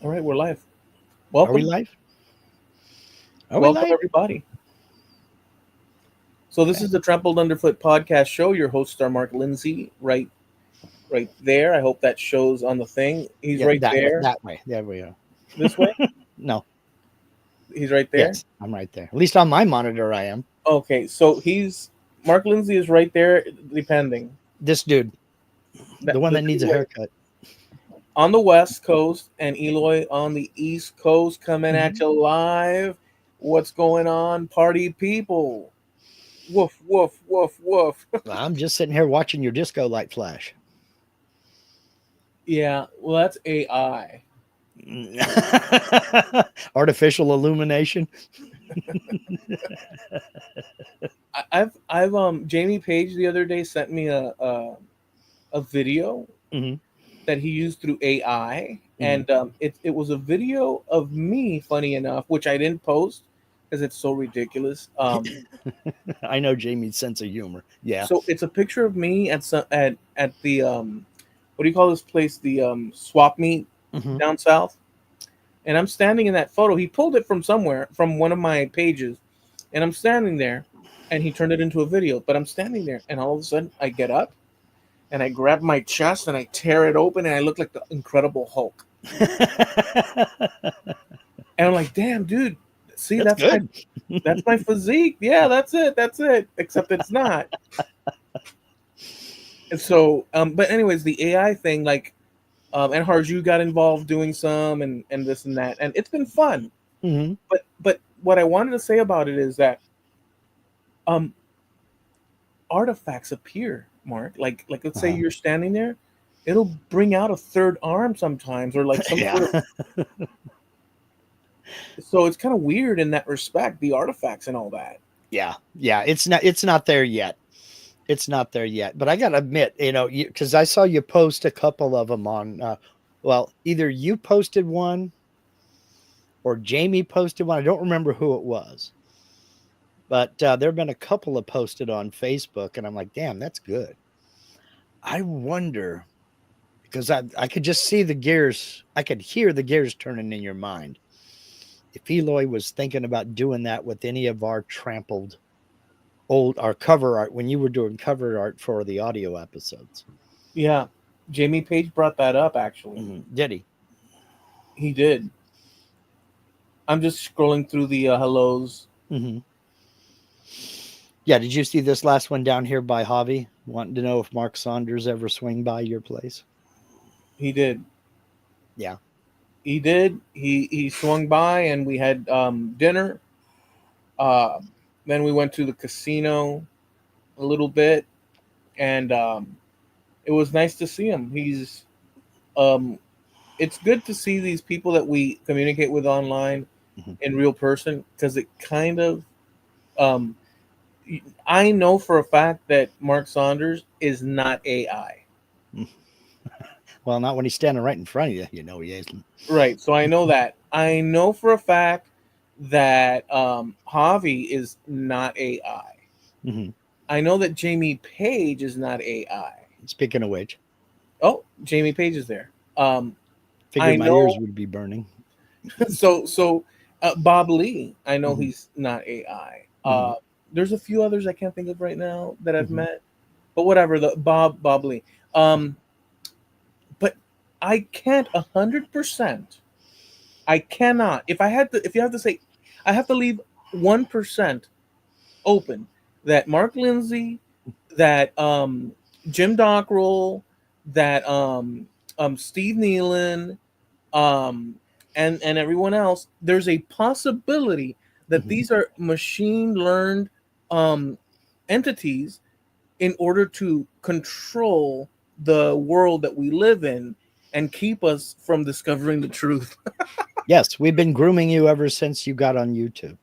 All right, we're live. Are we Welcome, live? Are we welcome live? everybody. So this Okay. is the Trampled Underfoot podcast show. Your hosts are Mark Lindsay, right there. I hope that shows on the thing. He's Yeah, right that way. there. That way. There we go. This way. No. He's right there. Yes, I'm right there. At least on my monitor, I am. Okay, so he's Mark Lindsay is right there. Depending This dude, that the one the that needs a dude haircut. on the West Coast and Eloy on the East Coast coming at Mhm. you live. What's going on, party people? Woof woof woof woof. I'm just sitting here watching your disco light flash. Yeah, well that's AI. Artificial illumination. I've Jamie Page the other day sent me a video Hmm. that he used through AI, Hmm. and it was a video of me, funny enough, which I didn't post because it's so ridiculous. I know Jamie's sense of humor. Yeah. So it's a picture of me at the what do you call this place? The swap meet Hmm. down south, and I'm standing in that photo. He pulled it from somewhere from one of my pages, and I'm standing there, and he turned it into a video. But I'm standing there, and all of a sudden I get up and I grab my chest and I tear it open and I look like the Incredible Hulk. And I'm like, damn, dude, see That's good. that's my physique. Yeah, that's it. That's it. Except it's not. And so, but anyways, the AI thing, like, and Harju got involved doing some and this and that, and it's been fun. Hmm. But what I wanted to say about it is that um artifacts appear, Mark. Like let's say Uh-huh. you're standing there, it'll bring out a third arm sometimes, or like some sort Yeah. of. So it's kind of weird in that respect, the artifacts and all that. Yeah. Yeah. It's not there yet. It's not there yet, but I gotta admit, because I saw you post a couple of them on. Well, either you posted one or Jamie posted one. I don't remember who it was, but there have been a couple of posted on Facebook, and I'm like, damn, that's good. I wonder because I could just see the gears. I could hear the gears turning in your mind. If Eloy was thinking about doing that with any of our trampled our cover art when you were doing cover art for the audio episodes. Yeah, Jamie Page brought that up actually. Mm-hmm. Did he? He did. I'm just scrolling through the hellos. Mm-hmm. Yeah. Did you see this last one down here by Javi? Wanting to know if Mark Saunders ever swing by your place? He did. Yeah. He did. He swung by and we had dinner. Uh, then we went to the casino a little bit, and it was nice to see him. He's um, it's good to see these people that we communicate with online Mm-hmm. in real person because it kind of um, I know for a fact that Mark Saunders is not AI. Well, not when he's standing right in front of you. You know he isn't. Right. So I know that. I know for a fact that Javi is not AI. Mm-hmm. I know that Jamie Page is not AI. Speaking of which, Oh, Jamie Page is there. I figured my ears know. would be burning. So Bob Lee, I know Mm-hmm. he's not AI. Mm-hmm. There's a few others I can't think of right now that I've Mm-hmm. met, but whatever. The Bob Lee. But I can't 100%. I cannot. If you have to say, I have to leave 1% open that Mark Lindsay, that Jim Dockrell, that Steve Nealon, um, and everyone else. There's a possibility that Mm-hmm. these are machine learned um, entities in order to control the world that we live in and keep us from discovering the truth. Yes, we've been grooming you ever since you got on YouTube.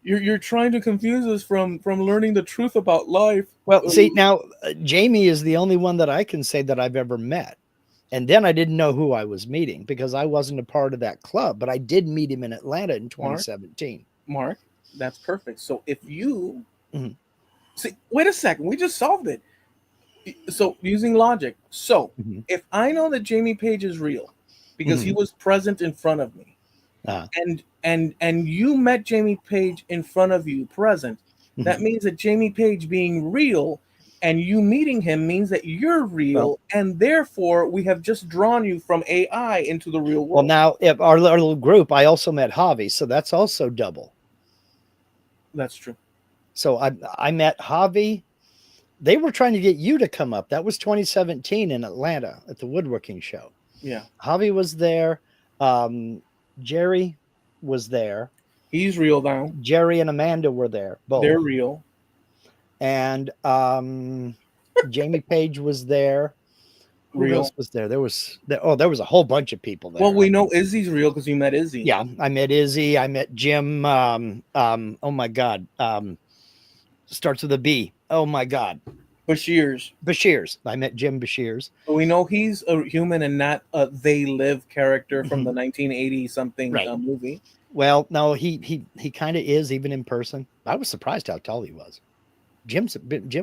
You're trying to confuse us from learning the truth about life. Well, see, now Jamie is the only one that I can say that I've ever met. And then I didn't know who I was meeting because I wasn't a part of that club, but I did meet him in Atlanta in Mark, 2017. Mark, that's perfect. So if you Mhm. see, wait a second, we just solved it. So using logic. So Mhm. if I know that Jamie Page is real because he Mhm. was present in front of me, Uh, and you met Jamie Page in front of you present, that mhm. means that Jamie Page being real and you meeting him means that you're Well, real, and therefore we have just drawn you from AI into the real well, world. now if our little group, I also met Javi, so that's also double. That's true. So I met Javi. They were trying to get you to come up. That was 2017 in Atlanta at the woodworking show. Yeah. Javi was there. Um, Jerry was there. He's real now. Jerry and Amanda were there, They're both. real. And Jamie Page was there. Who else Real. was there? There was a whole bunch of people Well, there. I we know mean, Izzy's real because you met Izzy. yeah, I met Izzy. I met Jim. Oh my God. Starts with a B. Oh my God. Bashir's. Bashirs. I met Jim Bashirs. But we know he's a human and not a They Live character from the Mhm. 1980 something Right. movie. Well, no, he kind of is even in person. I was surprised how tall he was. Jim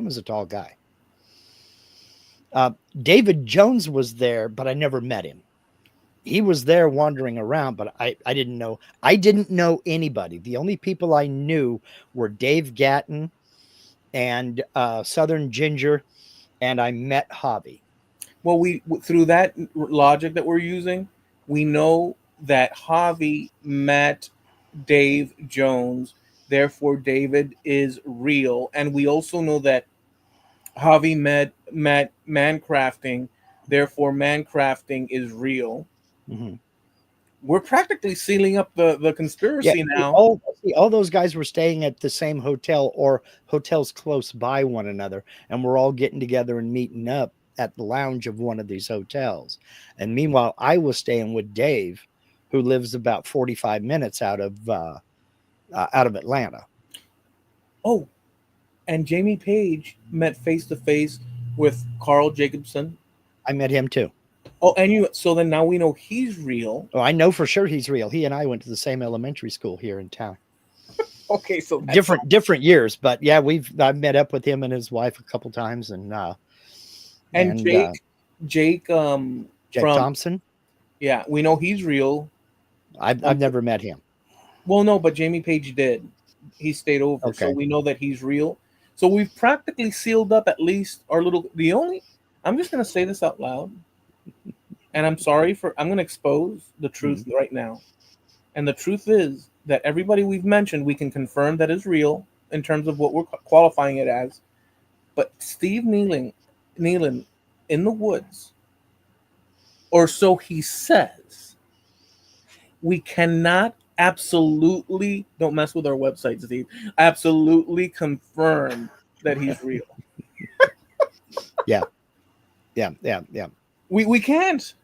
was a tall guy. David Jones was there, but I never met him. He was there wandering around, but I didn't know. I didn't know anybody. The only people I knew were Dave Gatton and Southern Ginger, and I met Javi. Well, we through that logic that we're using, we know that Javi met Dave Jones. Therefore, David is real, and we also know that Javi met Mancrafting. Therefore, Mancrafting is real. Mhm. We're practically sealing up the Yeah, conspiracy now. all those guys were staying at the same hotel or hotels close by one another, and we're all getting together and meeting up at the lounge of one of these hotels. And meanwhile, I was staying with Dave, who lives about 45 minutes out of Atlanta. Oh, and Jamie Page met face to face with Carl Jacobson. I met him too. Oh, and you. So then now we know he's real. Oh, I know for sure he's real. He and I went to the same elementary school here in town. Okay, so that's Different years, but yeah, I've met up with him and his wife a couple times, and and Jake Jake from Thompson. yeah, we know he's real. I've never met him. Well, no, but Jamie Page did. He stayed over, so Okay. we know that he's real. So we've practically sealed up at least our little. The only I'm just gonna say this out loud, and I'm sorry for I'm gonna expose the truth Mhm. right now. And the truth is that everybody we've mentioned, we can confirm that is real in terms of what we're qualifying it as. But Steve Nealon in the woods, or so he says, we cannot absolutely don't mess with our website, Steve. Absolutely confirm that he's real. Yeah, yeah. We can't.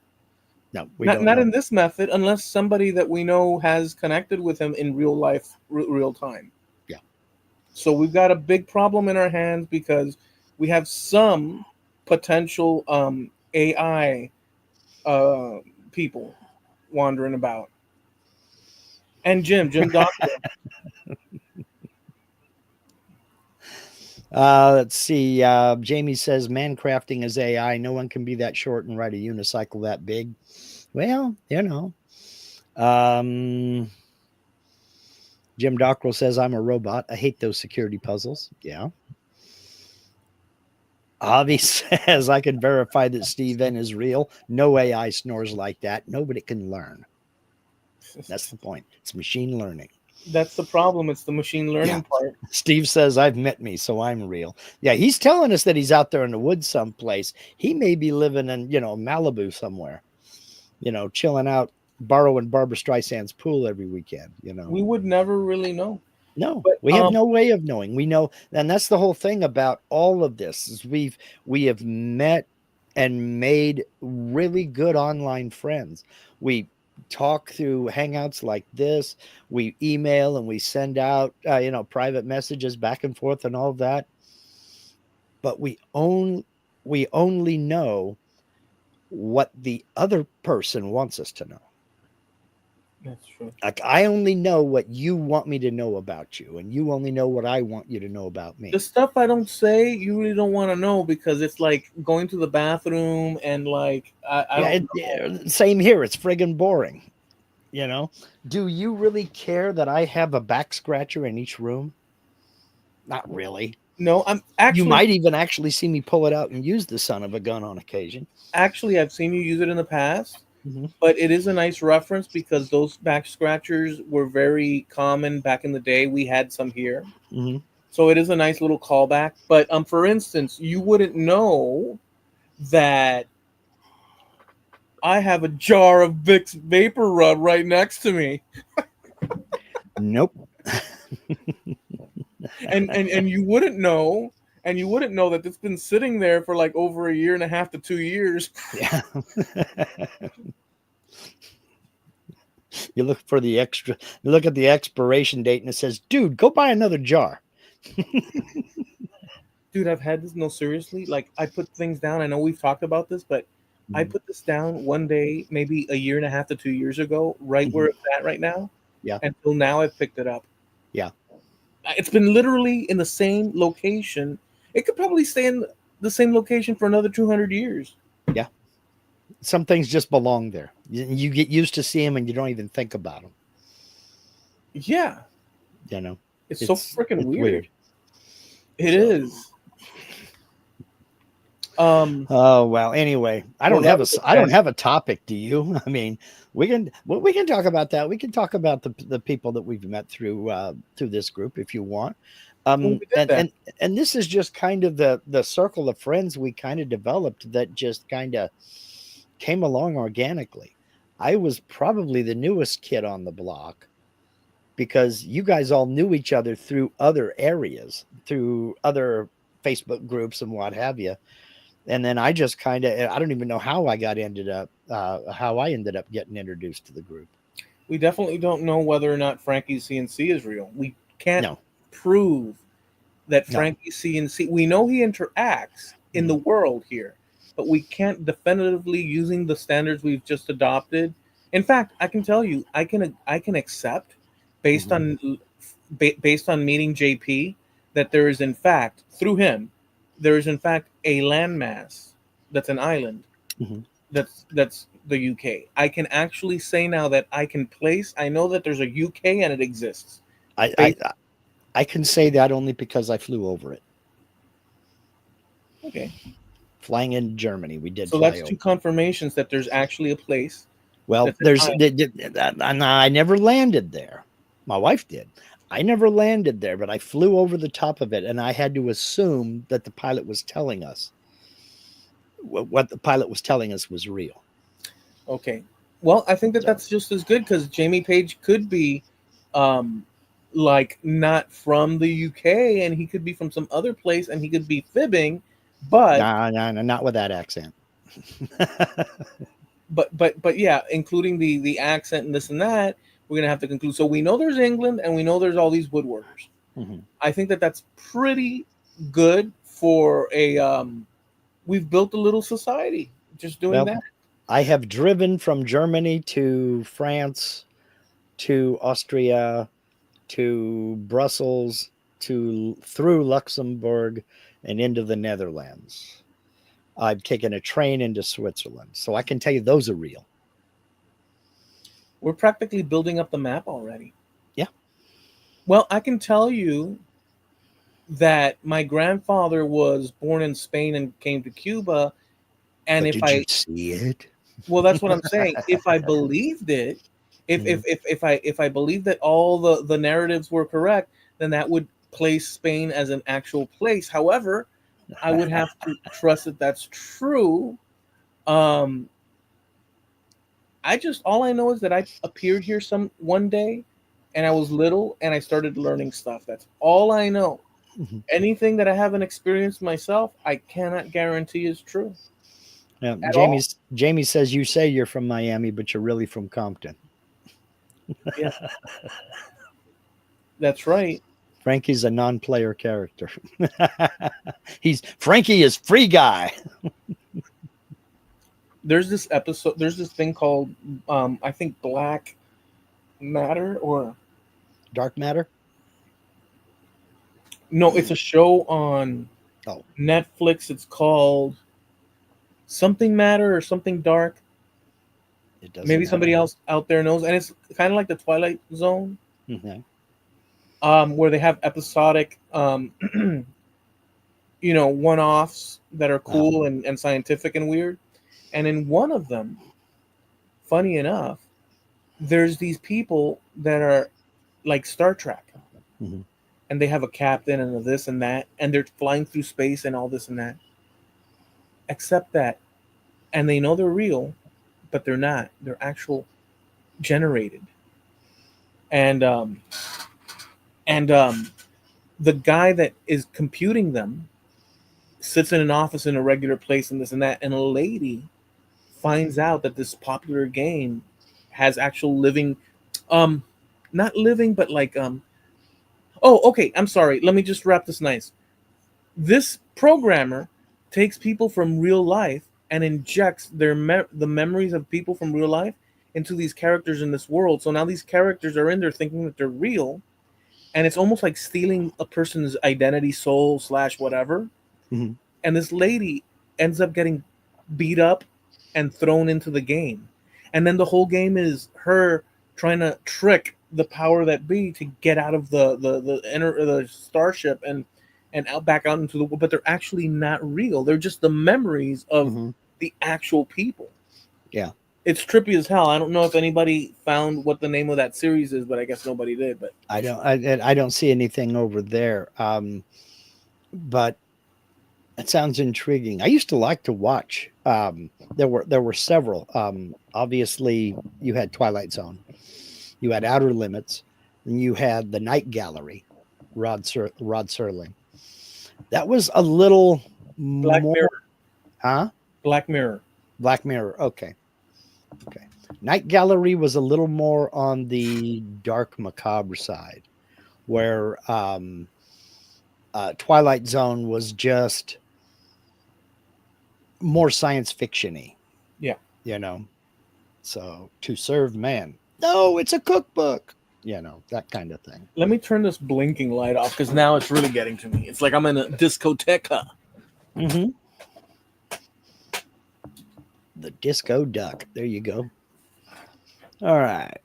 No, we Not don't not know. in this method unless somebody that we know has connected with him in real life, real time. Yeah. So we've got a big problem in our hands because we have some potential AI uh, people wandering about. And Jim Doctor. Let's see. Jamie says mancrafting is AI. No one can be that short and ride a unicycle that big. Well, Um, Jim Dockrell says I'm a robot. I hate those security puzzles. Yeah. Avi says I can verify that Steve N is real. No AI snores like that. Nobody can learn. That's the point. It's machine learning. That's the problem. It's the machine Yeah. learning part. Steve says I've met me, so I'm real. Yeah, he's telling us that he's out there in the woods someplace. He may be living in, Malibu somewhere, chilling out, borrowing Barbara Streisand's pool every weekend. We would never really know. No, But we have no way of knowing. We know, and that's the whole thing about all of this is we have met and made really good online friends. We talk through hangouts like this. We email and we send out private messages back and forth and all of that. But we only know what the other person wants us to know. That's true. Like, I only know what you want me to know about you, and you only know what I want you to know about The me. stuff I don't say, you really don't want to know because it's like going to the bathroom and like I Yeah, don't know. same here. It's friggin' boring. You know, do you really care that I have a back scratcher in each room? Not really. No, I'm You might even actually see me pull it out and use the son of a gun on occasion. actually I've seen you use it in the past, Hmm. but it is a nice reference because those back scratchers were very common back in the day. We had some here. Hmm. So it is a nice little callback. But for instance, you wouldn't know that I have a jar of Vicks Vapor Rub right next to me. Nope. And you wouldn't know that it's been sitting there for like over a year and a half to 2 years. Yeah. You look for the extra, you look at the expiration date and it says, dude, go buy another jar. Dude, I've had this, no, seriously, like I put things down. I know we've talked about this, but I Mhm. put this down one day, maybe a year and a half to 2 years ago, right where Mhm. it's at right now. Yeah. Until now, I've picked it up. Yeah. It's been literally in the same location. It could probably stay in the same location for another 200 years. Yeah. Some things just belong there. You get used to seeing them and you don't even think about them. Yeah, You know, it's so freaking it's weird. weird. It So, is. Um, oh well. Anyway, well, that was a I don't tangent. have a topic. Do you? I mean, we can talk about that. We can talk about the people that we've met through this group if you want. Well, Um, we did and that. and and this is just kind of the circle of friends we kind of developed that just kind of came along organically. I was probably the newest kid on the block because you guys all knew each other through other areas, through other Facebook groups and what have you. And then I just kind of, I don't even know how how I ended up getting introduced to the group. We definitely don't know whether or not Frankie's CNC is real. We can't No, prove that no. Frankie's CNC. We know he interacts in the Mhm. world here, but we can't definitively, using the standards we've just adopted. In fact, I can tell you, I can accept, based Mhm. on based on meeting JP, that there is in fact, through him, there is in fact a landmass that's an island Mhm. that's the UK. I can actually say now that I can place. I know that there's a UK and it exists. I, I, Based, I can say that only because I flew over it. okay, Flying in Germany, we did so fly that's over. two confirmations that there's actually a place Well, that's an island. I never landed there. My wife did. I never landed there, but I flew over the top of it, and I had to assume that the pilot was telling us what the pilot was telling us was real. Okay, well, I think that So that's just as good because Jamie Page could be, um, like not from the UK and he could be from some other place and he could be fibbing, but nah, nah, nah, not with that accent. but yeah, including the accent and this and that, we're gonna have to conclude. So we know there's England and we know there's all these woodworkers. Mhm. I think that that's pretty good for a. We've built a little society just doing Well, that. I have driven from Germany to France to Austria to Brussels to through Luxembourg and into the Netherlands. I've taken a train into Switzerland, so I can tell you those are real. We're practically building up the map already. Yeah, Well, I can tell you that my grandfather was born in Spain and came to Cuba, and but if did you I, see it? well, that's what I'm saying. If I believed it, Mhm. if I believed that all the narratives were correct, then that would place Spain as an actual place. However, I would have to trust that that's true. Um, I just, all I know is that I appeared here some one day, and I was little, and I started learning stuff. That's all I know. Mhm. Anything that I haven't experienced myself, I cannot guarantee is true Yeah, at all. Jamie says you say you're from Miami, but you're really from Compton. Yeah, that's right. Frankie's a non-player character. He's Frankie is free guy. There's this episode. There's this thing called, I think, Black. Matter or Dark Matter? no, it's a show on Oh, Netflix. It's called Something Matter or Something Dark. it doesn't Maybe somebody matter. else out there knows, and it's kind of like the Twilight Zone, Mhm. where they have episodic, one-offs that are Uh, cool and scientific and weird. And in one of them, funny enough, there's these people that are like Star Trek, mhm. and they have a captain and a this and that, and they're flying through space and all this and that. Except that, and they know they're real, but they're not. They're actual generated. And the guy that is computing them sits in an office in a regular place and this and that, and a lady finds out that this popular game has actual living, um not living, but like, oh, okay, I'm sorry, let me just wrap this nice. This programmer takes people from real life and injects the memories of people from real life into these characters in this world, so now these characters are in there thinking that they're real, and it's almost like stealing a person's identity, soul slash whatever. Mhm. And this lady ends up getting beat up and thrown into the game, and then the whole game is her trying to trick the power that be to get out of the starship and out back out into the world. But they're actually not real, they're just the memories of Mhm. the actual people. Yeah. It's trippy as hell. I don't know if anybody found what the name of that series is, but I guess nobody did. But I don't see anything over there. But it sounds intriguing. I used to like to watch. There were several. Obviously, you had Twilight Zone, you had Outer Limits, and you had the Night Gallery. Rod Serling. That was a little Black more, Mirror. huh? Black Mirror. Black Mirror. Okay, okay. Night Gallery was a little more on the dark macabre side, where Twilight Zone was just more science fictiony, Yeah. you know. So to serve man, no, it's a cookbook, that kind of thing. Let me turn this blinking light off because now it's really getting to me. It's like I'm in a discoteca. Mm-hmm. The disco duck. There you go. All right.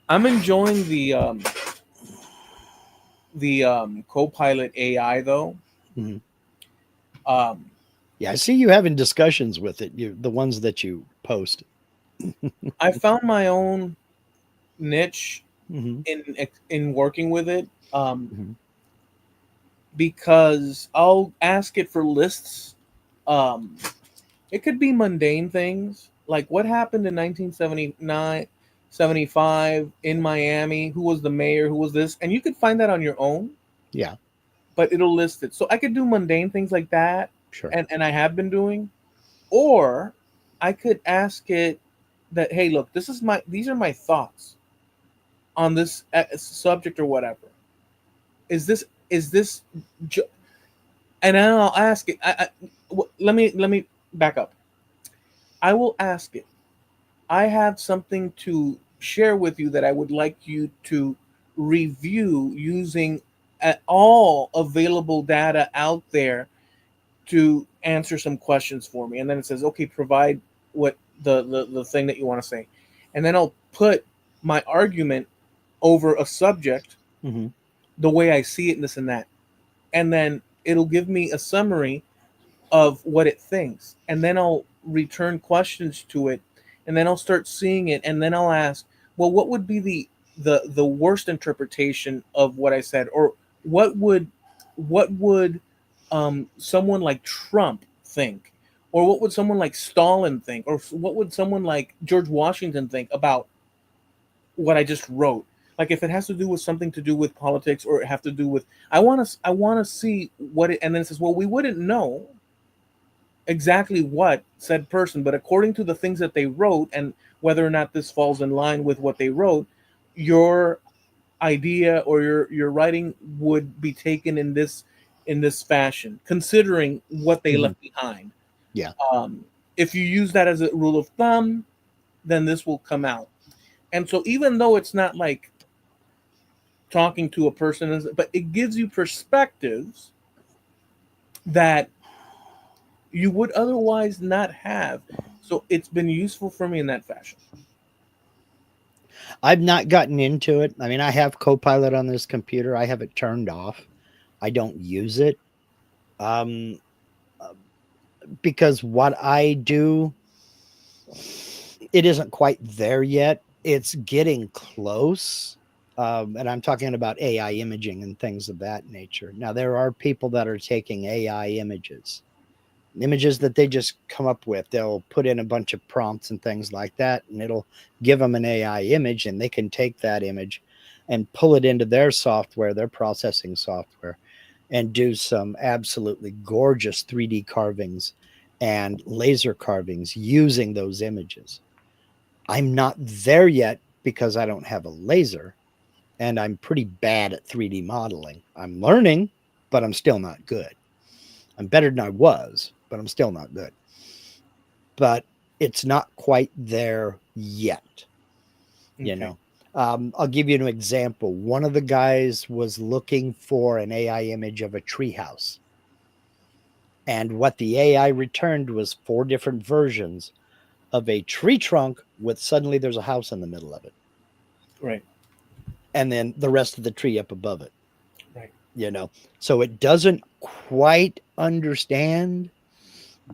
I'm enjoying the Copilot AI though. Mm-hmm. Um, Yeah, I see you having discussions with it. The ones that you post. I found my own niche Mm-hmm. in working with it, Mm-hmm. because I'll ask it for lists. Um, it could be mundane things like what happened in 1979, 75 in Miami, who was the mayor, who was this, and you could find that on your own, Yeah, but it'll list it. So I could do mundane things like that, sure. and I have been doing, or I could ask it that, hey, look, these are my thoughts on this subject or whatever. Is this ju- and then I'll ask it. Let me back up. I will ask it. I have something to share with you that I would like you to review using all available data out there to answer some questions for me. And then it says, okay, provide what the thing that you want to say. And then I'll put my argument over a subject Mm-hmm. the way I see it and this and that. And then it'll give me a summary of what it thinks. And then I'll return questions to it. And then I'll start seeing it. And then I'll ask, well, what would be the worst interpretation of what I said? Or what would someone like Trump think? Or what would someone like Stalin think? Or what would someone like George Washington think about what I just wrote? Like if it has to do with something to do with politics, or it have to do with, I want to see what it, and then it says, well, we wouldn't know exactly what said person, but according to the things that they wrote and whether or not this falls in line with what they wrote, your idea or your writing would be taken in this fashion, considering what they Mm-hmm. left behind. Yeah. Um, if you use that as a rule of thumb, then this will come out. And so even though it's not like talking to a person, but it gives you perspectives that you would otherwise not have. So it's been useful for me in that fashion. I've not gotten into it. I mean, I have Copilot on this computer. I have it turned off. I don't use it. Um, uh, because what I do, it isn't quite there yet. It's getting close. And I'm talking about AI imaging and things of that nature. Now, there are people that are taking AI images that they just come up with. They'll put in a bunch of prompts and things like that, and it'll give them an AI image, and they can take that image and pull it into their software, their processing software, and do some absolutely gorgeous 3D carvings and laser carvings using those images. I'm not there yet because I don't have a laser and I'm pretty bad at 3D modeling. I'm learning, but I'm still not good. I'm better than I was, but I'm still not good. But it's not quite there yet, you Okay. know. I'll give you an example. One of the guys was looking for an AI image of a treehouse. And what the AI returned was four different versions of a tree trunk with suddenly there's a house in the middle of it. Right. And then the rest of the tree up above it, Right. you know. So it doesn't quite understand,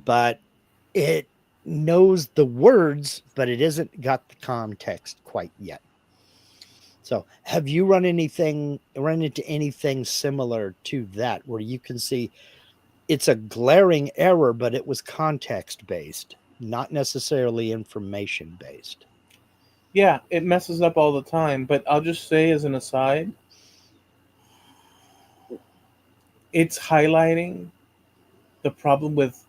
but it knows the words, but it isn't got the context quite yet. So, have you run into anything similar to that where you can see it's a glaring error, but it was context based, not necessarily information based? Yeah, it messes up all the time. But I'll just say as an aside, it's highlighting the problem with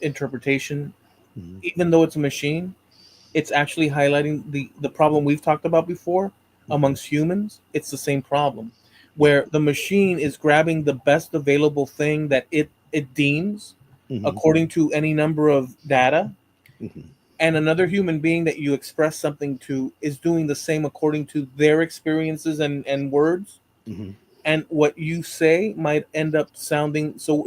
interpretation. Mm-hmm. Even though it's a machine, it's actually highlighting the problem we've talked about before Mm-hmm. amongst humans. It's the same problem Yeah. where the machine is grabbing the best available thing that it deems Mm-hmm. according to any number of data, Mm-hmm. and another human being that you express something to is doing the same according to their experiences and words, Mm-hmm. and what you say might end up sounding so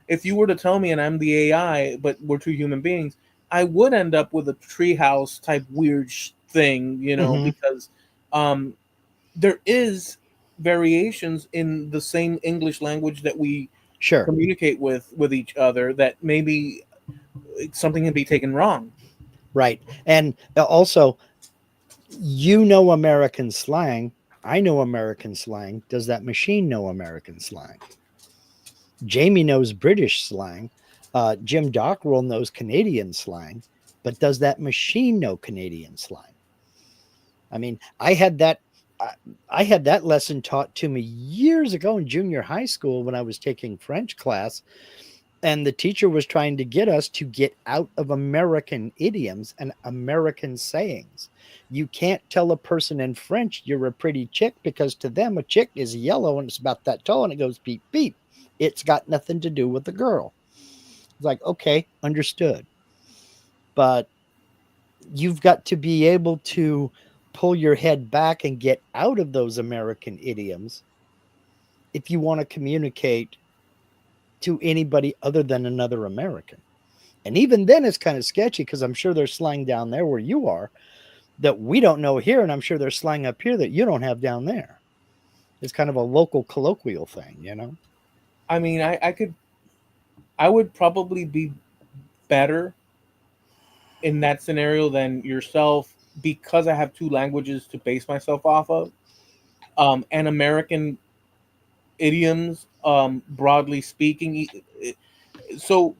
if you were to tell me and I'm the AI but we're two human beings, I would end up with a treehouse type weird thing, Mm-hmm. because um there is variations in the same English language that we Sure. communicate with each other that maybe something can be taken wrong. Right. And also, you know American slang. I know American slang. Does that machine know American slang? Jamie knows British slang. Jim Dockrell knows Canadian slang. But does that machine know Canadian slang? I mean, I, I had that lesson taught to me years ago in junior high school when I was taking French class, and the teacher was trying to get us to get out of American idioms and American sayings. You can't tell a person in French you're a pretty chick because to them a chick is yellow and it's about that tall and it goes beep beep. It's got nothing to do with the girl. It's like, okay, understood. But you've got to be able to pull your head back and get out of those American idioms if you want to communicate to anybody other than another American. And even then, it's kind of sketchy because I'm sure there's slang down there where you are that we don't know here. And I'm sure there's slang up here that you don't have down there. It's kind of a local colloquial thing, you know? I mean, I would probably be better in that scenario than yourself because I have two languages to base myself off of, and American idioms, broadly speaking. So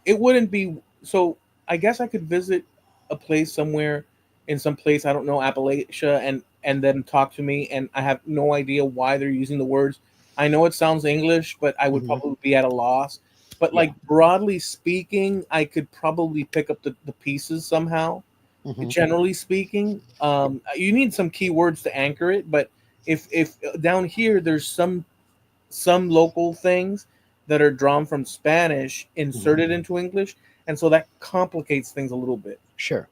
it wouldn't be so. I guess I could visit a place somewhere in some place I don't know Appalachia and then talk to me, and I have no idea why they're using the words. I know it sounds English, but I would Mm-hmm. probably be at a loss. But Yeah. like broadly speaking, I could probably pick up the pieces somehow. Mm-hmm. Generally speaking, you need some keywords to anchor it, but if down here there's some local things that are drawn from Spanish Mm-hmm. inserted into English, and so that complicates things a little bit. Sure.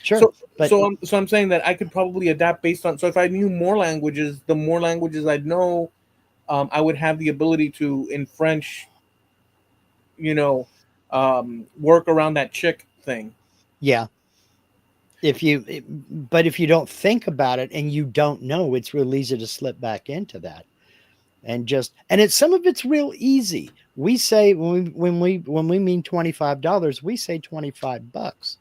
Sure, So but I'm saying that I could probably adapt based on. So if I knew more languages, the more languages I'd know, I would have the ability to in French, you know, work around that chick thing. yeah, but if you don't think about it and you don't know, it's real easy to slip back into that. And it's some of it's real easy. We say when we mean $25, we say $25.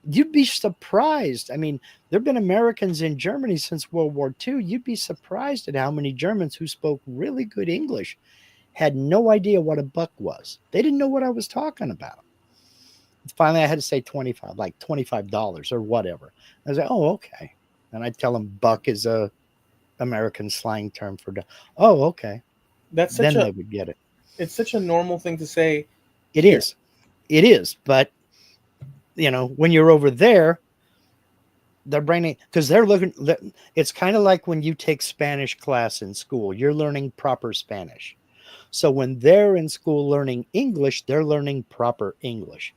You'd be surprised. I mean, there have been Americans in Germany since World War II. You'd be surprised at how many Germans who spoke really good English had no idea what a buck was. They didn't know what I was talking about. Finally, I had to say 25, like $25 or whatever. I was like, oh, okay. And I tell them buck is a American slang term for, oh, okay. That's such Then a they would get it. it's such a normal thing to say It here. is. It is. But, when you're over there, they're bringing, because they're looking, it's kind of like when you take Spanish class in school, you're learning proper Spanish. So when they're in school learning English, they're learning proper English.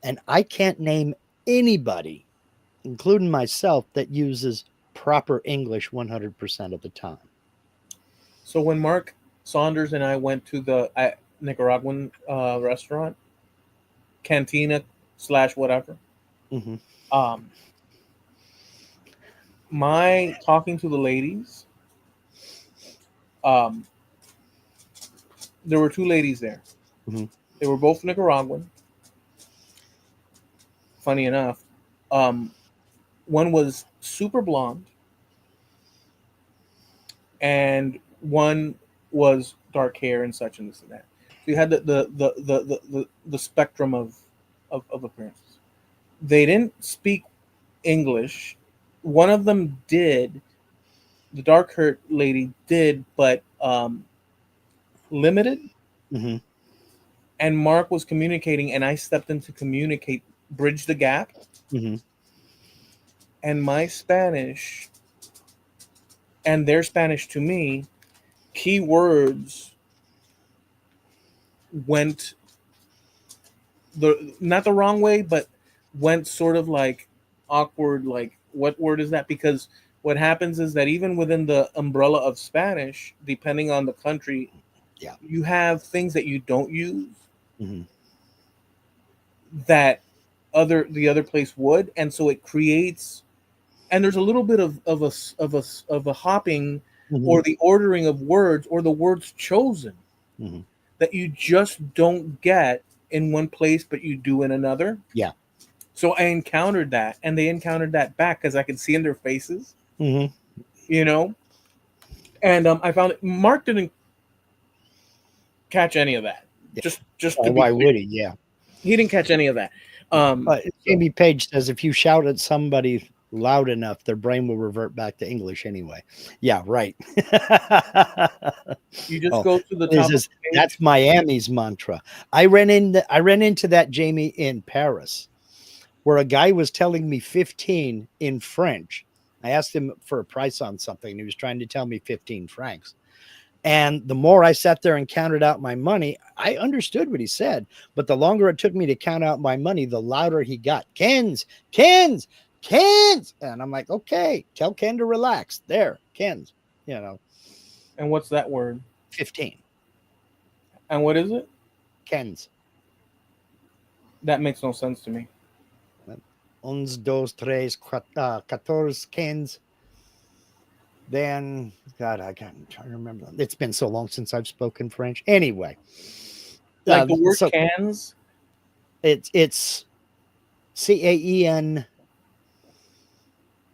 And I can't name anybody, including myself, that uses proper English 100% of the time. So when Mark Saunders and I went to the Nicaraguan restaurant, cantina slash whatever, Mm-hmm. um, my talking to the ladies, um, there were two ladies there. Mm-hmm. They were both Nicaraguan. Funny enough, um, one was super blonde, and one was dark hair and such and this and that. So you had the spectrum of appearances. They didn't speak English. One of them did. The dark haired lady did, but limited. Mm-hmm. And Mark was communicating, and I stepped in to communicate, bridge the gap. Mm-hmm. And my Spanish and their Spanish to me, keywords went the not the wrong way, but went sort of like awkward. Like, what word is that? Because what happens is that even within the umbrella of Spanish, depending on the country, Yeah. you have things that you don't use Mm-hmm. that the other place would, and so it creates. And there's a little bit of a hopping Mm-hmm. or the ordering of words or the words chosen Mm-hmm. that you just don't get in one place, but you do in another. Yeah. So I encountered that, and they encountered that back because I could see in their faces, Mm-hmm. you know. And I found it. Mark didn't catch any of that. Yeah. Just to Oh, be why clear, would he? Yeah. he didn't catch any of that. So Jamie Page says if you shout at somebody loud enough, their brain will revert back to English anyway. Yeah, right. you just Oh, go to the this top of is the page. that's Miami's mantra. I ran into that, Jamie, in Paris, where a guy was telling me 15 in French. I asked him for a price on something, and he was trying to tell me 15 francs. And the more I sat there and counted out my money, I understood what he said. But the longer it took me to count out my money, the louder he got. Kens, Kens, Kens. And I'm like, okay, tell Ken to relax. There, Kens, you know, And what's that word? 15. And what is it? Kens. That makes no sense to me. Uns, dos, tres, catorce, Kens. Then, God, I'm trying to remember. It's been so long since I've spoken French. Anyway, Like the word so cans. it's CAEN.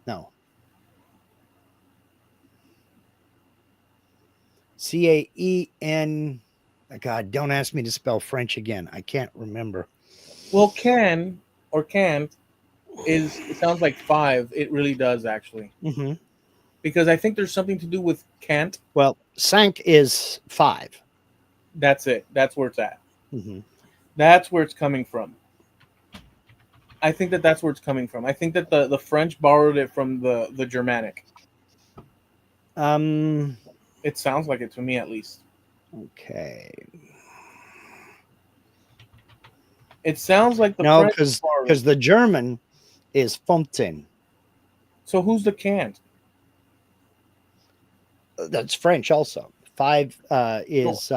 No, CAEN. God, don't ask me to spell French again. I can't remember. Well, can or can't is it sounds like five. It really does actually, Mm-hmm. because I think there's something to do with can't. Well, cinq is 5. That's it. That's where it's at. Mm-hmm. That's where it's coming from. I think that that's where it's coming from. I think that the French borrowed it from the Germanic. Um. It sounds like it to me, at least. Okay. It sounds like the No, French because borrowed. the German is fontaine. So who's the can't? That's French also. Five No, is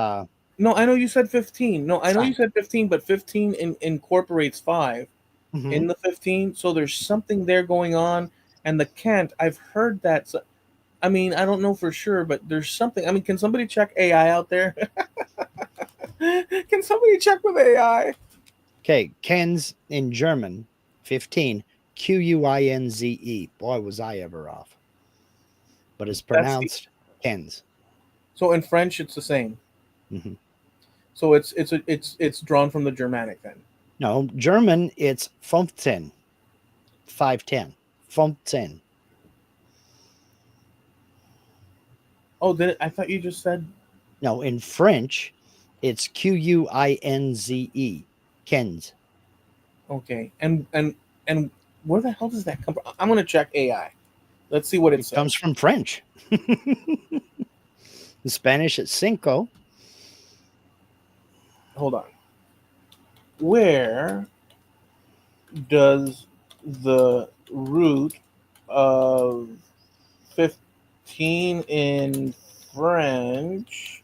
no, I know you said 15. No, I know you cinq. said 15, but 15 incorporates 5 Mhm. in the 15. So there's something there going on. And the can't, I've heard that. So, I mean, I don't know for sure, but there's something. I mean, can somebody check AI out there? Can somebody check with AI? Okay, Kenz in German, 15, Quinze. Boy, was I ever off. But it's That's the. pronounced Kenz. So in French, it's the same. Mhm. So it's drawn from the Germanic then. No, German, it's Fontaine, 510. Fontaine. Oh, did it? I thought you just said. No, in French, it's Quinze. Kenz. Okay, and where the hell does that come from? I'm gonna check AI. Let's see what it It comes says. from French. In Spanish, it's cinco. Hold on. Where does the root of 15 in French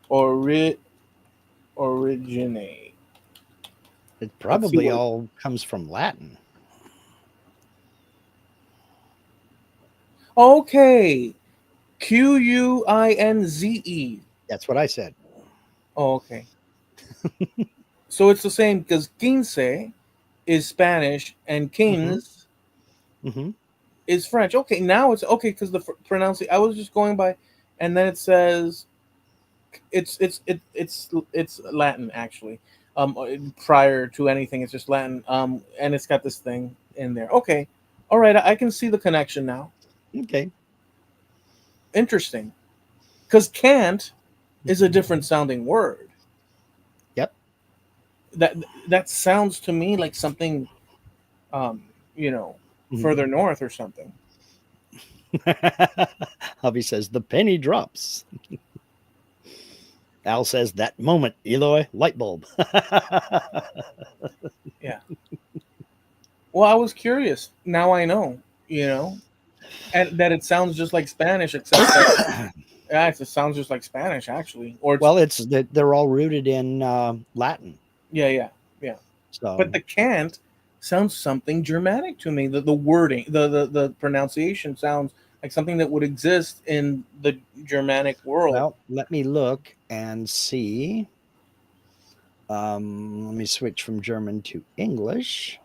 ori- originate? It Let's see probably what. all comes from Latin. Okay, Quinze. That's what I said. Oh, okay. So it's the same because quince is Spanish and Hmm. quinze Hmm. is French. Okay, now it's okay because the pronunciation. I was just going by, and then it says it's Latin actually. Prior to anything, it's just Latin. And it's got this thing in there. Okay, all right, I can see the connection now. Okay. Interesting, because can't is a Mhm. different sounding word. Yep. That that sounds to me like something, um, you know, Mhm. further north or something. Hubby says the penny drops. Al says that moment, Eloy, light bulb. Yeah. Well, I was curious. Now I know. You know, and that it sounds just like Spanish, except that yeah, it sounds just like Spanish actually, or it's Well, they're all rooted in Latin. yeah, yeah, yeah. But So, the can't sounds something Germanic to me. The wording, the pronunciation sounds like something that would exist in the Germanic world. well, let me look and see. Let me switch from German to English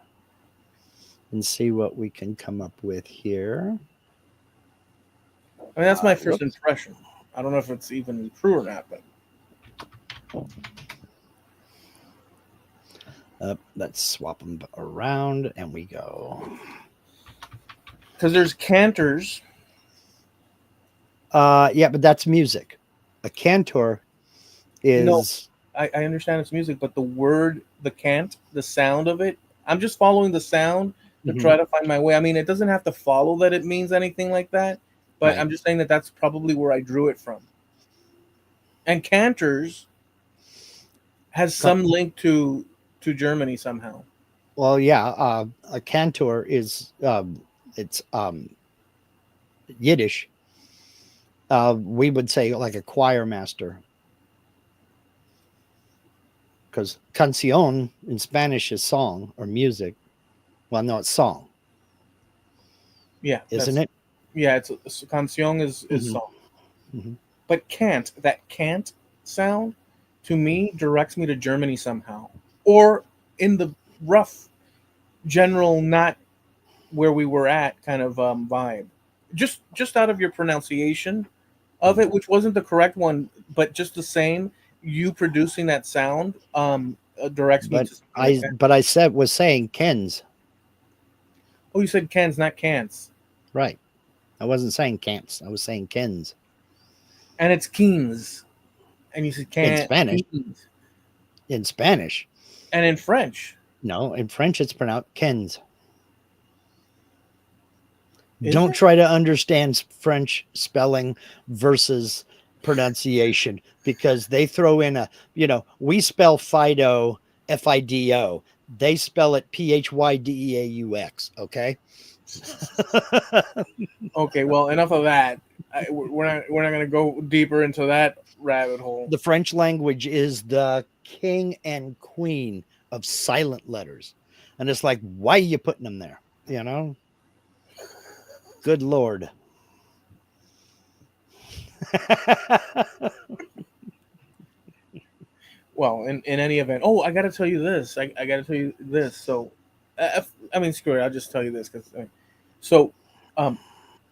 and see what we can come up with here. I mean, that's my first Whoops. impression. I don't know if it's even true or not, but Let's swap them around and we go. because there's cantors. Yeah, but that's music. A cantor No, is. I understand it's music, but the word, the cant, the sound of it, I'm just following the sound to try Mhm. to find my way. I mean, it doesn't have to follow that it means anything like that, but Right. I'm just saying that that's probably where I drew it from. And cantors has Co- some link to Germany somehow. Well, yeah, a cantor is it's Yiddish. We would say like a choir master because canción in Spanish is song or music. Well, no, it's song, Yeah, isn't that's it? yeah. It's canción is Hmm. song, Hmm. but can't that can't sound to me directs me to Germany somehow, or in the rough general not where we were at kind of vibe. Just out of your pronunciation of it, which wasn't the correct one, but just the same, you producing that sound directs me But to something like that. I said was saying Ken's Oh, you said cans, not cans, right. I wasn't saying can'ts. I was saying Ken's and it's keens, and you said in can Spanish. keens, In Spanish, and in French, no. In French, it's pronounced Ken's. is Don't it? try to understand French spelling versus pronunciation because they throw in we spell Fido, Fido. They spell it Phydeaux. Okay. Okay, well, enough of that. We're not going to go deeper into that rabbit hole. The French language is the king and queen of silent letters. And it's like, why are you putting them there? You know? Good Lord. Well, in any event, oh, I got to tell you this. I got to tell you this. So, I mean, screw it. I'll just tell you this because, so, um,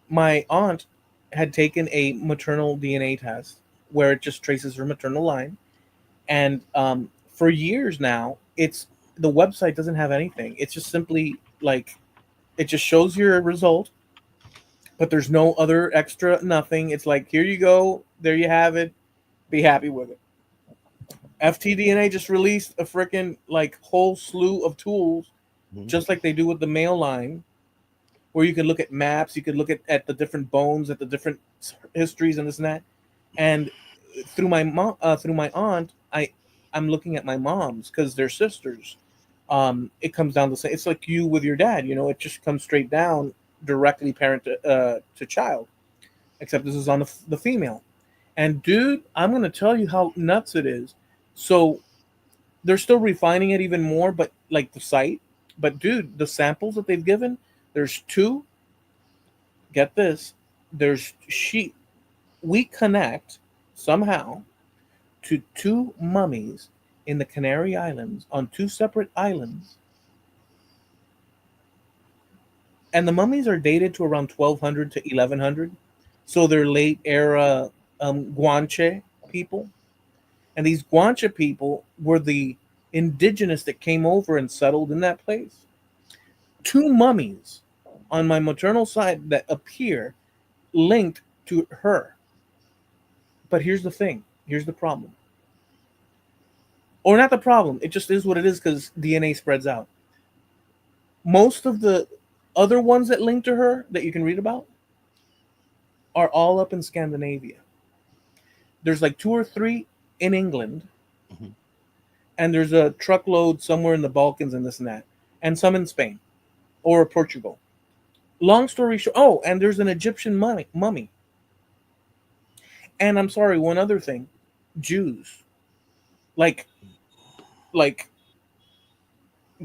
my aunt had taken a maternal DNA test where it just traces her maternal line, and for years now, it's the website doesn't have anything. It's just simply like it just shows your result, but there's no other extra nothing. It's like here you go, there you have it. Be happy with it. FTDNA just released a freaking like whole slew of tools, Mhm. just like they do with the mail line, where you can look at maps, you can look at the different bones, at the different histories and this and that. And through my mom, through my aunt, I'm looking at my mom's because they're sisters. It comes down to say it's like you with your dad. You know, it just comes straight down directly parent to child. Except this is on the female. And dude, I'm gonna tell you how nuts it is. So they're still refining it even more, but like the site. But dude, the samples that they've given, there's two. Get this, there's she. We connect somehow to two mummies in the Canary Islands on two separate islands, and the mummies are dated to around 1200 to 1100. So they're late era Guanche people, and these Guanche people were the indigenous that came over and settled in that place. Two mummies on my maternal side that appear linked to her. But here's the thing. Here's the problem. Or not the problem. It just is what it is because DNA spreads out. Most of the other ones that link to her that you can read about are all up in Scandinavia. There's like two or three in England, Mhm. and there's a truckload somewhere in the Balkans and this and that, and some in Spain or Portugal. Long story short, oh, and there's an Egyptian mummy. And I'm sorry, one other thing, Jews, like like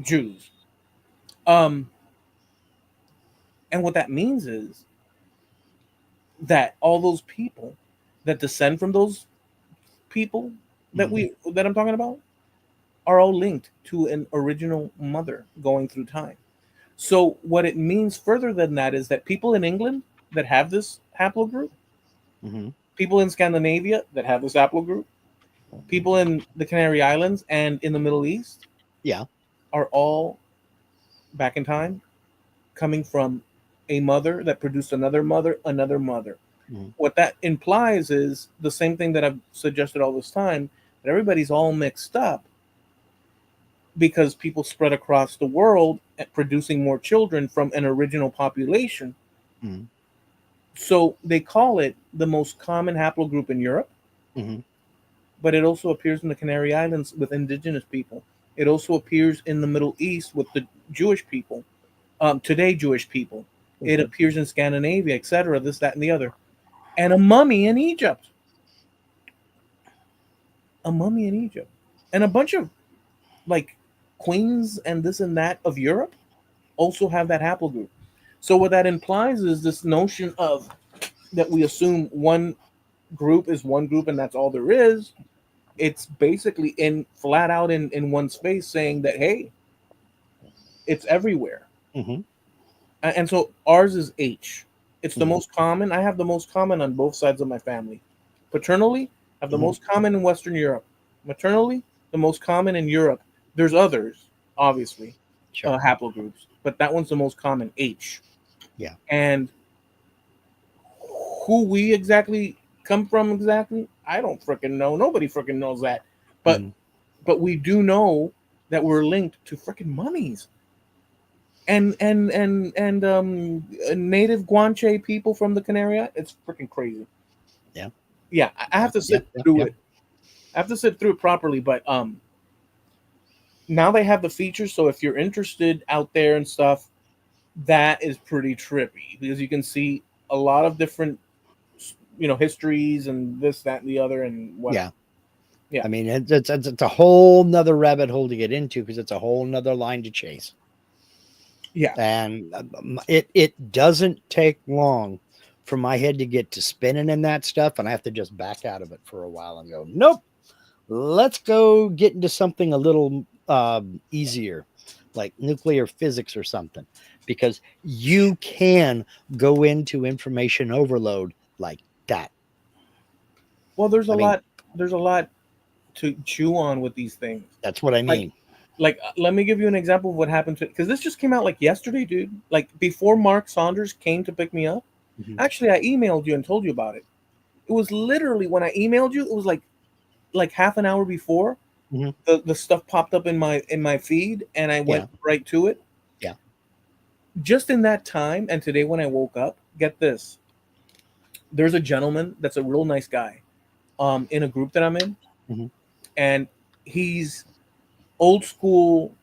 Jews. Um, and what that means is that all those people that descend from those people Mhm. that I'm talking about are all linked to an original mother going through time. So what it means further than that is that people in England that have this haplogroup, Mhm. people in Scandinavia that have this haplogroup, people in the Canary Islands and in the Middle East Yeah. are all back in time coming from a mother that produced another mother, another mother. Mhm. What that implies is the same thing that I've suggested all this time, that everybody's all mixed up because people spread across the world at producing more children from an original population. Mhm. So they call it the most common haplogroup in Europe, Mhm. but it also appears in the Canary Islands with indigenous people. It also appears in the Middle East with the Jewish people, today Jewish people. It Mhm. appears in Scandinavia, etc., this, that, and the other. And a mummy in Egypt. A mummy in Egypt. And a bunch of like queens and this and that of Europe also have that haplogroup. So what that implies is this notion of that we assume one group is one group and that's all there is. It's basically in flat out in one space saying that hey, it's everywhere. Mhm. And so ours is H. It's the Mhm. most common. I have the most common on both sides of my family. Paternally, I have the Mhm. most common in Western Europe. Maternally, the most common in Europe. There's others, obviously, Sure. haplogroups, but that one's the most common, H. Yeah. And who we exactly come from exactly, I don't freaking know. Nobody freaking knows that. But Mhm. we do know that we're linked to freaking mummies and native Guanche people from the Canary. It's freaking crazy. Yeah. Yeah, I Yeah. have to Yeah. sit Yeah. through Yeah. it. I have to sit through it properly. But now they have the features. So if you're interested out there and stuff, that is pretty trippy because you can see a lot of different, histories and this, that, and the other, and whatever. Yeah. Yeah, I mean, it's a whole nother rabbit hole to get into because it's a whole nother line to chase. yeah. And it doesn't take long for my head to get to spinning in that stuff, and I have to just back out of it for a while and go, nope, let's go get into something a little easier, like nuclear physics or something, because you can go into information overload like that. Well, there's a I mean, lot. There's a lot to chew on with these things. that's what I Like, mean. let me give you an example of what happened to, because this just came out like yesterday, dude. Like before Mark Saunders came to pick me up. Mhm. Actually, I emailed you and told you about it. It was literally when I emailed you. It was like half an hour before Mhm. the stuff popped up in my feed, and I went Yeah. right to it. Yeah. Just in that time, and today when I woke up, get this. There's a gentleman that's a real nice guy, in a group that I'm in, Mhm. and he's old school,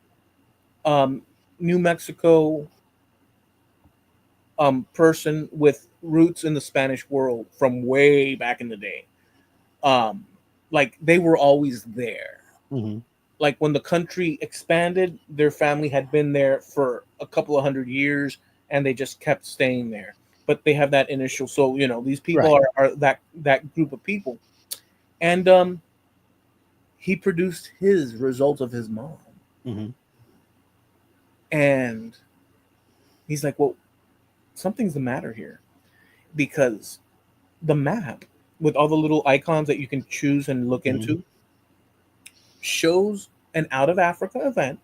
um, New Mexico, person with roots in the Spanish world from way back in the day. Um, like they were always there. Mhm. Like when the country expanded, their family had been there for a couple of hundred years, and they just kept staying there. But they have that initial. So these people Right. are that group of people, and he produced his results of his mom, Mhm. and he's like, "Well, something's the matter here because the map with all the little icons that you can choose and look Mhm. into shows an out of Africa event.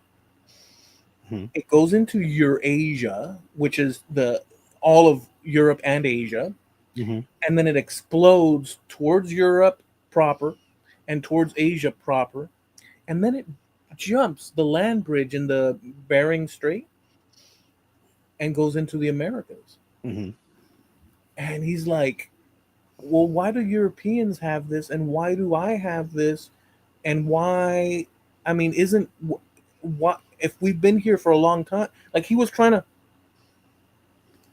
Mhm. It goes into Eurasia, which is the all of Europe and Asia, Mhm. and then it explodes towards Europe proper and towards Asia proper, and then it jumps the land bridge in the Bering Strait and goes into the Americas." Mhm. And he's like, "Well, why do Europeans have this, and why do I have this, and why? I mean, isn't what if we've been here for a long time?" Like he was trying to,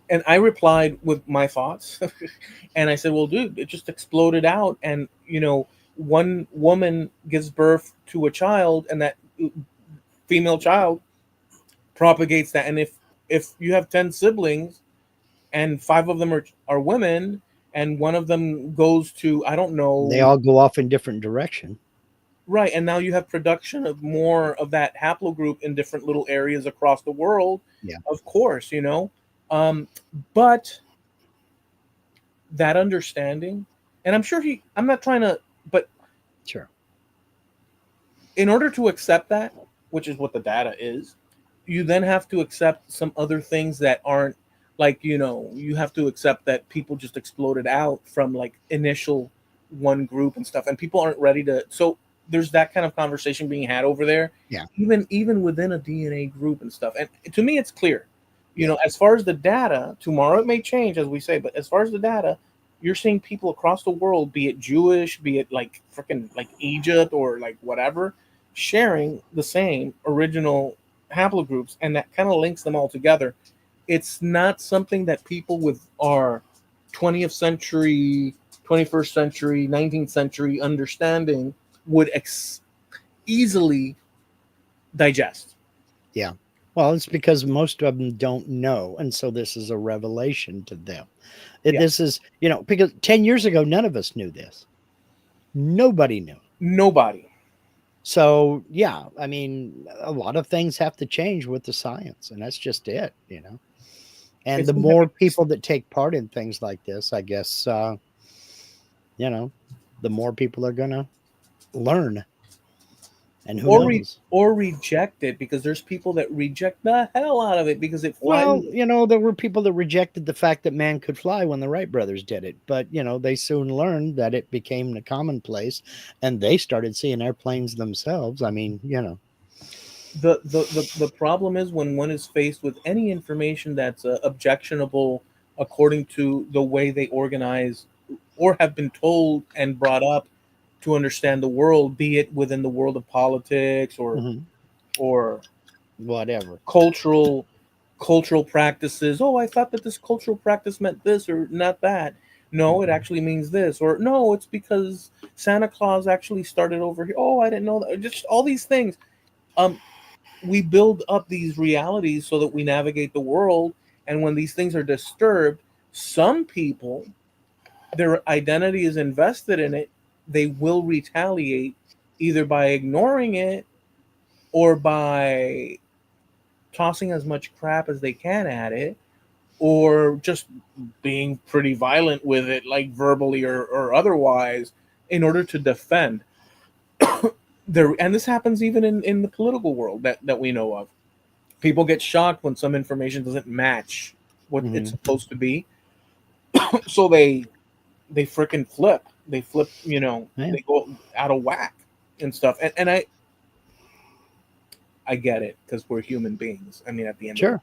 and I replied with my thoughts, and I said, "Well, dude, it just exploded out, and one woman gives birth to a child, and that female child propagates that, and if you have 10 siblings, and five of them are women, and one of them goes to, I don't They know." all go off in different direction. Right, and now you have production of more of that haplogroup in different little areas across the world. Yeah. Of course, um, but that understanding, and I'm not trying to, but Sure. in order to accept that, which is what the data is, you then have to accept some other things that aren't, like, you have to accept that people just exploded out from like initial one group and stuff, and people aren't ready to. So there's that kind of conversation being had over there, Yeah. even within a DNA group and stuff. And to me, it's clear, Yeah. as far as the data. Tomorrow it may change, as we say, but as far as the data, you're seeing people across the world, be it Jewish, be it like freaking like Egypt or like whatever, sharing the same original haplogroups, and that kind of links them all together. It's not something that people with our 20th century, 21st century, 19th century understanding would easily digest. Yeah. Well, it's because most of them don't know. And so this is a revelation to them. Yeah, This is, because 10 years ago, none of us knew this. Nobody knew. nobody. So, yeah, I mean, a lot of things have to change with the science, and that's just it. And It's the been more having, people that take part in things like this, I guess, you know, the more people are going to learn. And who knows? or reject it, because there's people that reject the hell out of it because it flies. Well, there were people that rejected the fact that man could fly when the Wright brothers did it. But, they soon learned that it became the commonplace and they started seeing airplanes themselves. I mean. The problem is when one is faced with any information that's objectionable according to the way they organize or have been told and brought up to understand the world, be it within the world of politics or Mhm. or Whatever. cultural cultural practices. Oh, I thought that this cultural practice meant this or not that. No, it Mhm. actually means this. Or no, it's because Santa Claus actually started over here. Oh, I didn't know that. Just all these things. Um, we build up these realities so that we navigate the world. And when these things are disturbed, some people, their identity is invested in it. They will retaliate either by ignoring it or by tossing as much crap as they can at it, or just being pretty violent with it, like verbally or otherwise, in order to defend their. And this happens even in the political world that we know of. People get shocked when some information doesn't match what it's Mhm. supposed to be, so they freaking flip. They flip, Yeah, they go out of whack and stuff. And I get it because we're human beings. I mean, at the end of the, sure.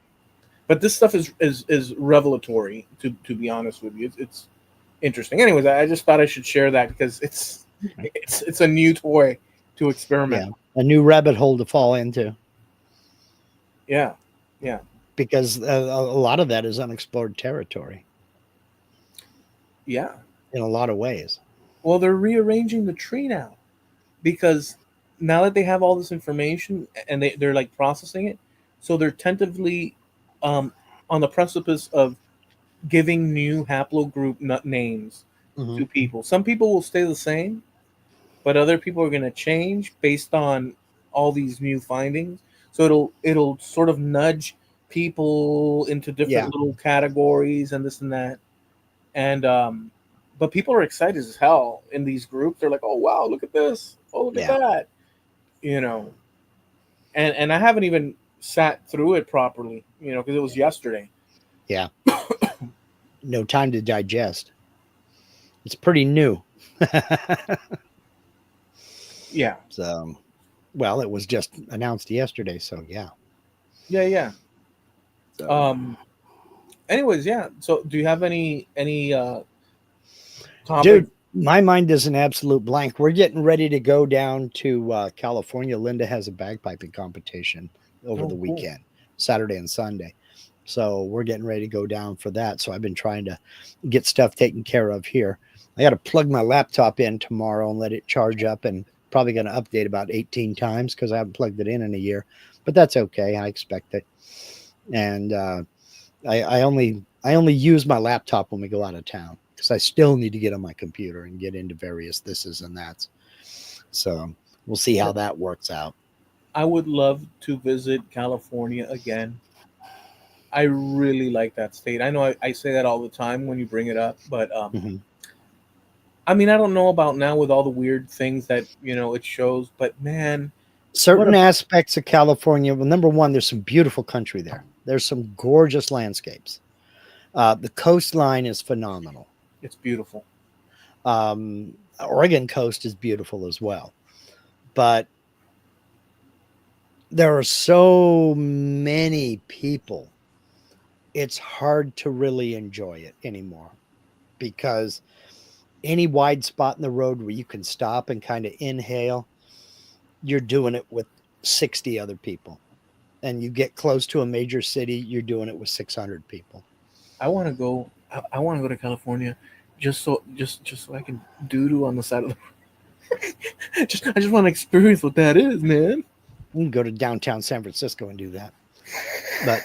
but this stuff is revelatory. To be honest with you, it's interesting. Anyways, I just thought I should share that because Okay. it's a new toy to experiment Yeah, with. a new rabbit hole to fall into Yeah, yeah, because a lot of that is unexplored territory yeah. in a lot of ways. Well, they're rearranging the tree now because now that they have all this information and they're like processing it, so they're tentatively um, on the precipice of giving new haplogroup names Hmm. to people. Some people will stay the same, but other people are going to change based on all these new findings. So it'll sort of nudge people into different Yeah, little categories and this and that. And but people are excited as hell in these groups. They're like, "Oh wow, look at this! Oh look at yeah, that!" You know. And I haven't even sat through it properly, because it was yesterday. yeah. No time to digest. It's pretty new. Yeah, So, well, it was just announced yesterday. So, yeah. yeah, yeah. So, Um. Anyways, yeah. So, do you have any topic? dude, my mind is an absolute blank. We're getting ready to go down to California. Linda has a bagpiping competition over Oh, the cool. weekend, Saturday and Sunday. So we're getting ready to go down for that. So I've been trying to get stuff taken care of here. I got to plug my laptop in tomorrow and let it charge up, and probably going to update about 18 times because I haven't plugged it in a year. But that's okay. I expect it. And I only use my laptop when we go out of town because I still need to get on my computer and get into various thises and that's. So we'll see how that works out. I would love to visit California again. I really like that state. I know I say that all the time when you bring it up, but Hmm. I mean, I don't know about now with all the weird things that it shows, but man, what Certain a aspects of California. Well, number one, there's some beautiful country there. There's some gorgeous landscapes. The coastline is phenomenal. it's beautiful. Oregon coast is beautiful as well, but there are so many people. It's hard to really enjoy it anymore because any wide spot in the road where you can stop and kind of inhale, you're doing it with 60 other people. And you get close to a major city, you're doing it with 600 people. I want to go. I want to go to California, just so I can doo on the side of the. I just want to experience what that is, man. You can go to downtown San Francisco and do that. But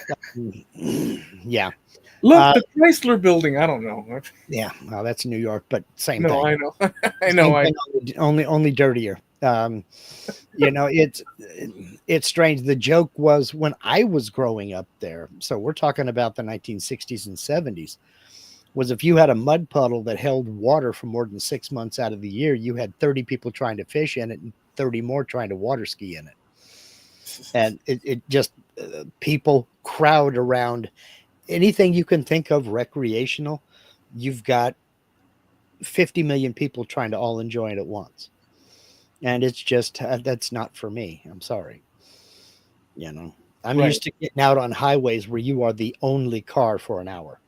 yeah. Look, Uh, the Chrysler Building. I don't know. yeah, well, that's New York, but same No, thing. I know. I know. Same I thing, only dirtier. It's strange. The joke was when I was growing up there. So we're talking about the 1960s and 70s. Was if you had a mud puddle that held water for more than 6 months out of the year, you had 30 people trying to fish in it and 30 more trying to water ski in it. And it just people crowd around anything you can think of recreational. You've got 50 million people trying to all enjoy it at once. And it's just that's not for me. I'm sorry. You know, I'm right. used to getting out on highways where you are the only car for an hour.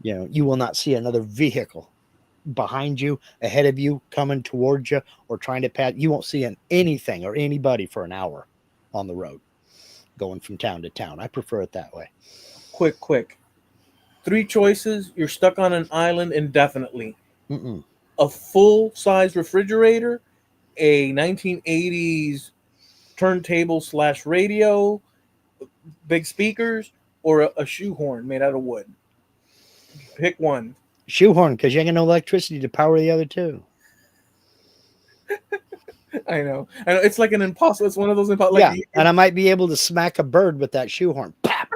You will not see another vehicle behind you, ahead of you, coming towards you, or trying to pass. You won't see anything or anybody for an hour. on the road, going from town to town. I prefer it that way. Quick. Three choices. You're stuck on an island indefinitely. Mm-mm. A full size refrigerator, a 1980s turntable slash radio, big speakers, or a shoehorn made out of wood. Pick one. Shoehorn, because you ain't got no electricity to power the other two. I know. It's like an impossible. It's one of those impossible. Yeah, and I might be able to smack a bird with that shoehorn. Pap!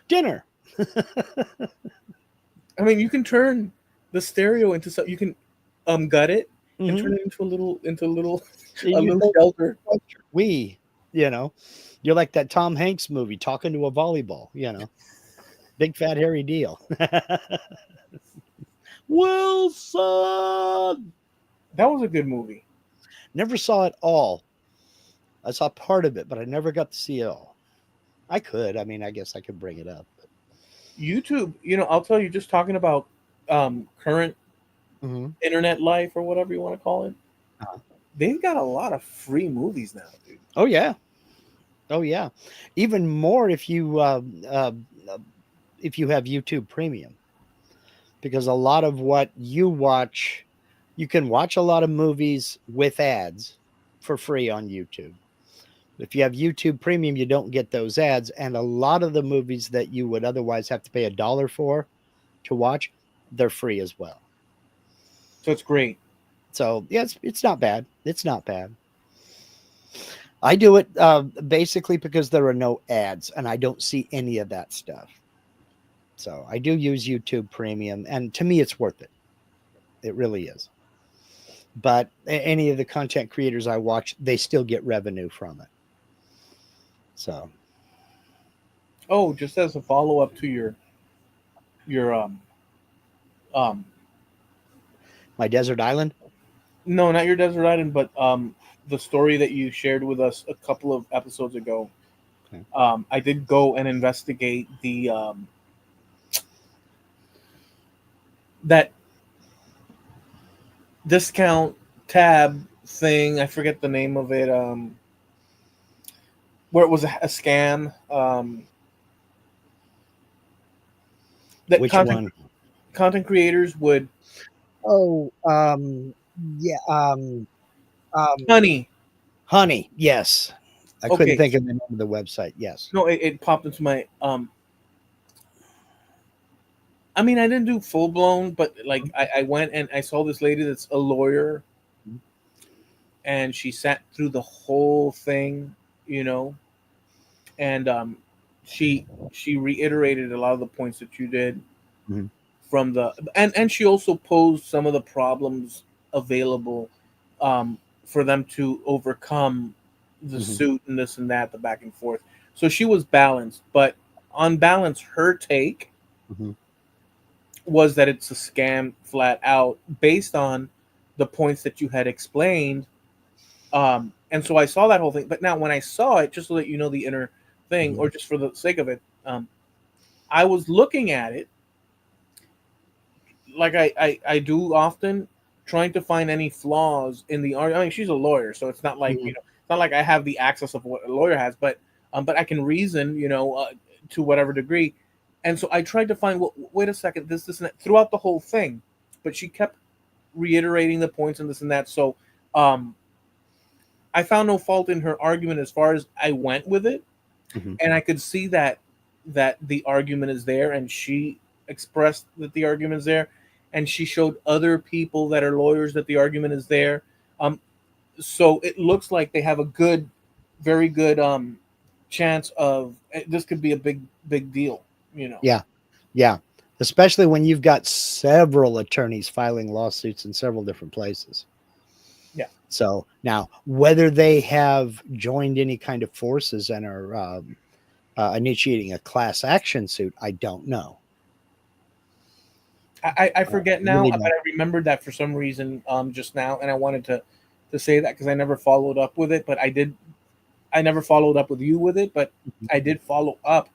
Dinner. I mean, you can turn the stereo into something. You can gut it and Mhm. turn it into a little And a you little go, shelter. we, you know, you're like that Tom Hanks movie, talking to a volleyball. Big fat hairy deal. Wilson. That was a good movie. Never saw it all. I saw part of it, but I never got to see it all. I could. I mean, I guess I could bring it up. YouTube, I'll tell you, just talking about current Mhm. internet life or whatever you want to call it, Uh-huh. they've got a lot of free movies now, dude. Oh yeah. Oh yeah. Even more if you have YouTube Premium, because a lot of what you watch, you can watch a lot of movies with ads for free on YouTube. If you have YouTube Premium, you don't get those ads, and a lot of the movies that you would otherwise have to pay $1 for to watch, they're free as well. So it's great. So yeah, it's not bad. It's not bad. I do it basically because there are no ads, and I don't see any of that stuff. So I do use YouTube Premium, and to me, it's worth it. It really is. But any of the content creators I watch, they still get revenue from it. So Oh, just as a follow up to your my desert island. no, not your desert island, but the story that you shared with us a couple of episodes ago. Okay. I did go and investigate the that discount tab thing. I forget the name of it. Where it was a scam. That Which one? content creators would Oh, yeah, um, honey. honey. Yes, I couldn't Okay, think of the name of the website. Yes. no, it popped into my I mean, I didn't do full blown, but like I went and I saw this lady that's a lawyer, and she sat through the whole thing, you know, and she reiterated a lot of the points that you did Mm-hmm. from the and she also posed some of the problems available for them to overcome the Mm-hmm. suit and this and that, the back and forth. So she was balanced, but on balance, her take Mm-hmm. was that it's a scam flat out based on the points that you had explained. And so I saw that whole thing. But now when I saw it, just so that you know the inner thing, Mm-hmm. or just for the sake of it, I was looking at it like I do often, trying to find any flaws in the art. I mean, she's a lawyer, so it's not like Mm-hmm. it's not like I have the access of what a lawyer has, but I can reason, to whatever degree. And so I tried to find. Well, wait a second, this and that throughout the whole thing, but she kept reiterating the points and this and that. So um, I found no fault in her argument as far as I went with it, Mm-hmm. and I could see that the argument is there, and she expressed that the argument is there, and she showed other people that are lawyers that the argument is there. Um, so it looks like they have a good, very good chance of this could be a big deal. You know. Yeah, yeah. Especially when you've got several attorneys filing lawsuits in several different places. Yeah. So now, whether they have joined any kind of forces and are initiating a class action suit, I don't know. I forget now, Really but don't. I remembered that for some reason just now, and I wanted to say that because I never followed up with it, but I did. I never followed up with you with it, but I did follow up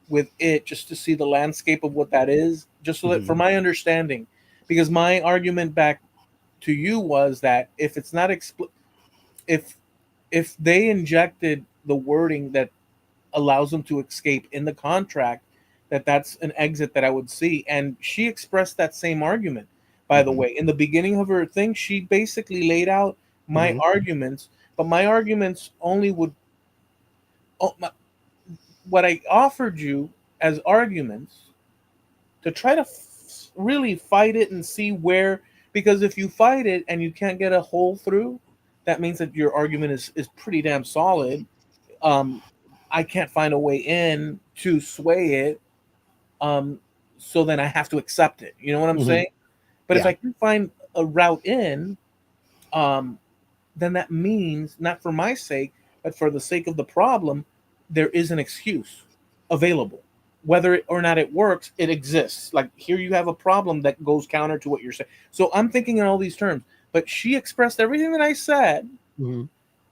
with it just to see the landscape of what that is, just so that for Mhm. my understanding, because my argument back to you was that if it's not if if they injected the wording that allows them to escape in the contract, that's an exit that I would see. And she expressed that same argument, by the Mm-hmm. way. In the beginning of her thing, she basically laid out my Mm-hmm. arguments, but my arguments only would, oh, what I offered you as arguments to try to really fight it and see where, because if you fight it and you can't get a hole through, that means that your argument is pretty damn solid. um I can't find a way in to sway it, um so then I have to accept it, you know what I'm Mm-hmm. saying? But if Yeah. I can find a route in, um then that means, not for my sake, but for the sake of the problem, there is an excuse available. Whether or not it works, it exists. Like, here you have a problem that goes counter to what you're saying. So I'm thinking in all these terms. But she expressed everything that I said, Mm-hmm.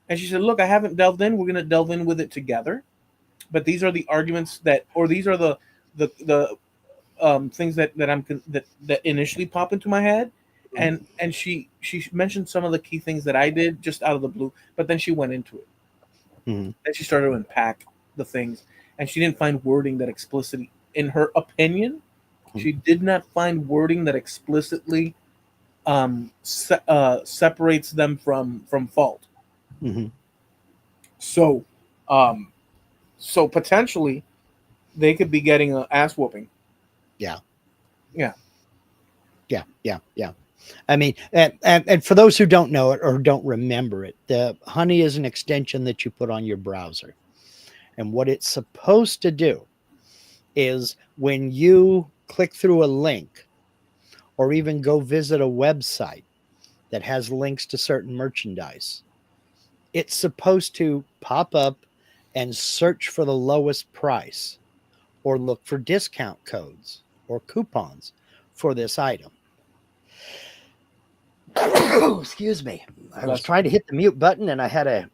and she said, "Look, I haven't delved in. We're going to delve in with it together. But these are the arguments that, or these are the things that initially pop into my head." And she mentioned some of the key things that I did just out of the blue, but then she went into it. Mm-hmm. Then she started to unpack the things, and she didn't find wording that explicitly, in her opinion, she did not find wording that explicitly separates them from fault. Mm-hmm. So, um, so potentially they could be getting an ass whooping. Yeah. Yeah. Yeah. Yeah. Yeah. I mean, and for those who don't know it or don't remember it, the Honey is an extension that you put on your browser. And what it's supposed to do is when you click through a link or even go visit a website that has links to certain merchandise, it's supposed to pop up and search for the lowest price or look for discount codes or coupons for this item. Excuse me. I was Bless trying to hit the mute button and I had a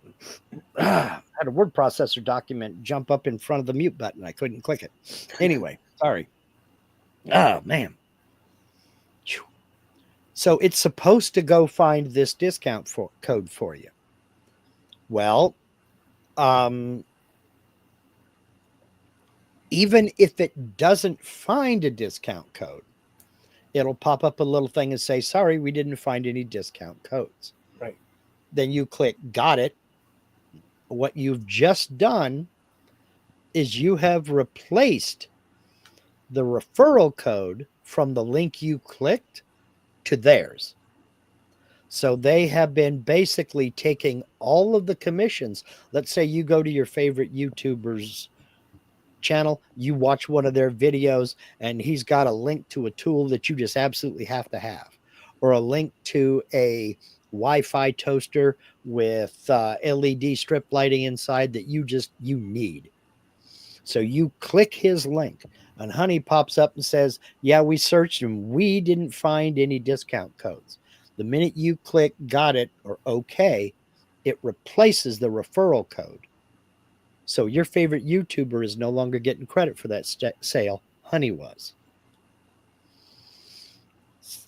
had a word processor document jump up in front of the mute button. I couldn't click it. Anyway, sorry. Oh man. So it's supposed to go find this discount code for you. Well, um, even if it doesn't find a discount code, it'll pop up a little thing and say, sorry, we didn't find any discount codes. Right. Then you click got it. What you've just done is you have replaced the referral code from the link you clicked to theirs. So they have been basically taking all of the commissions. Let's say you go to your favorite YouTuber's channel, you watch one of their videos, and he's got a link to a tool that you just absolutely have to have, or a link to a Wi-Fi toaster with LED strip lighting inside that you need. So you click his link, and Honey pops up and says, yeah, we searched and we didn't find any discount codes. The minute you click got it or okay, it replaces the referral code. So your favorite YouTuber is no longer getting credit for that sale. Honey was.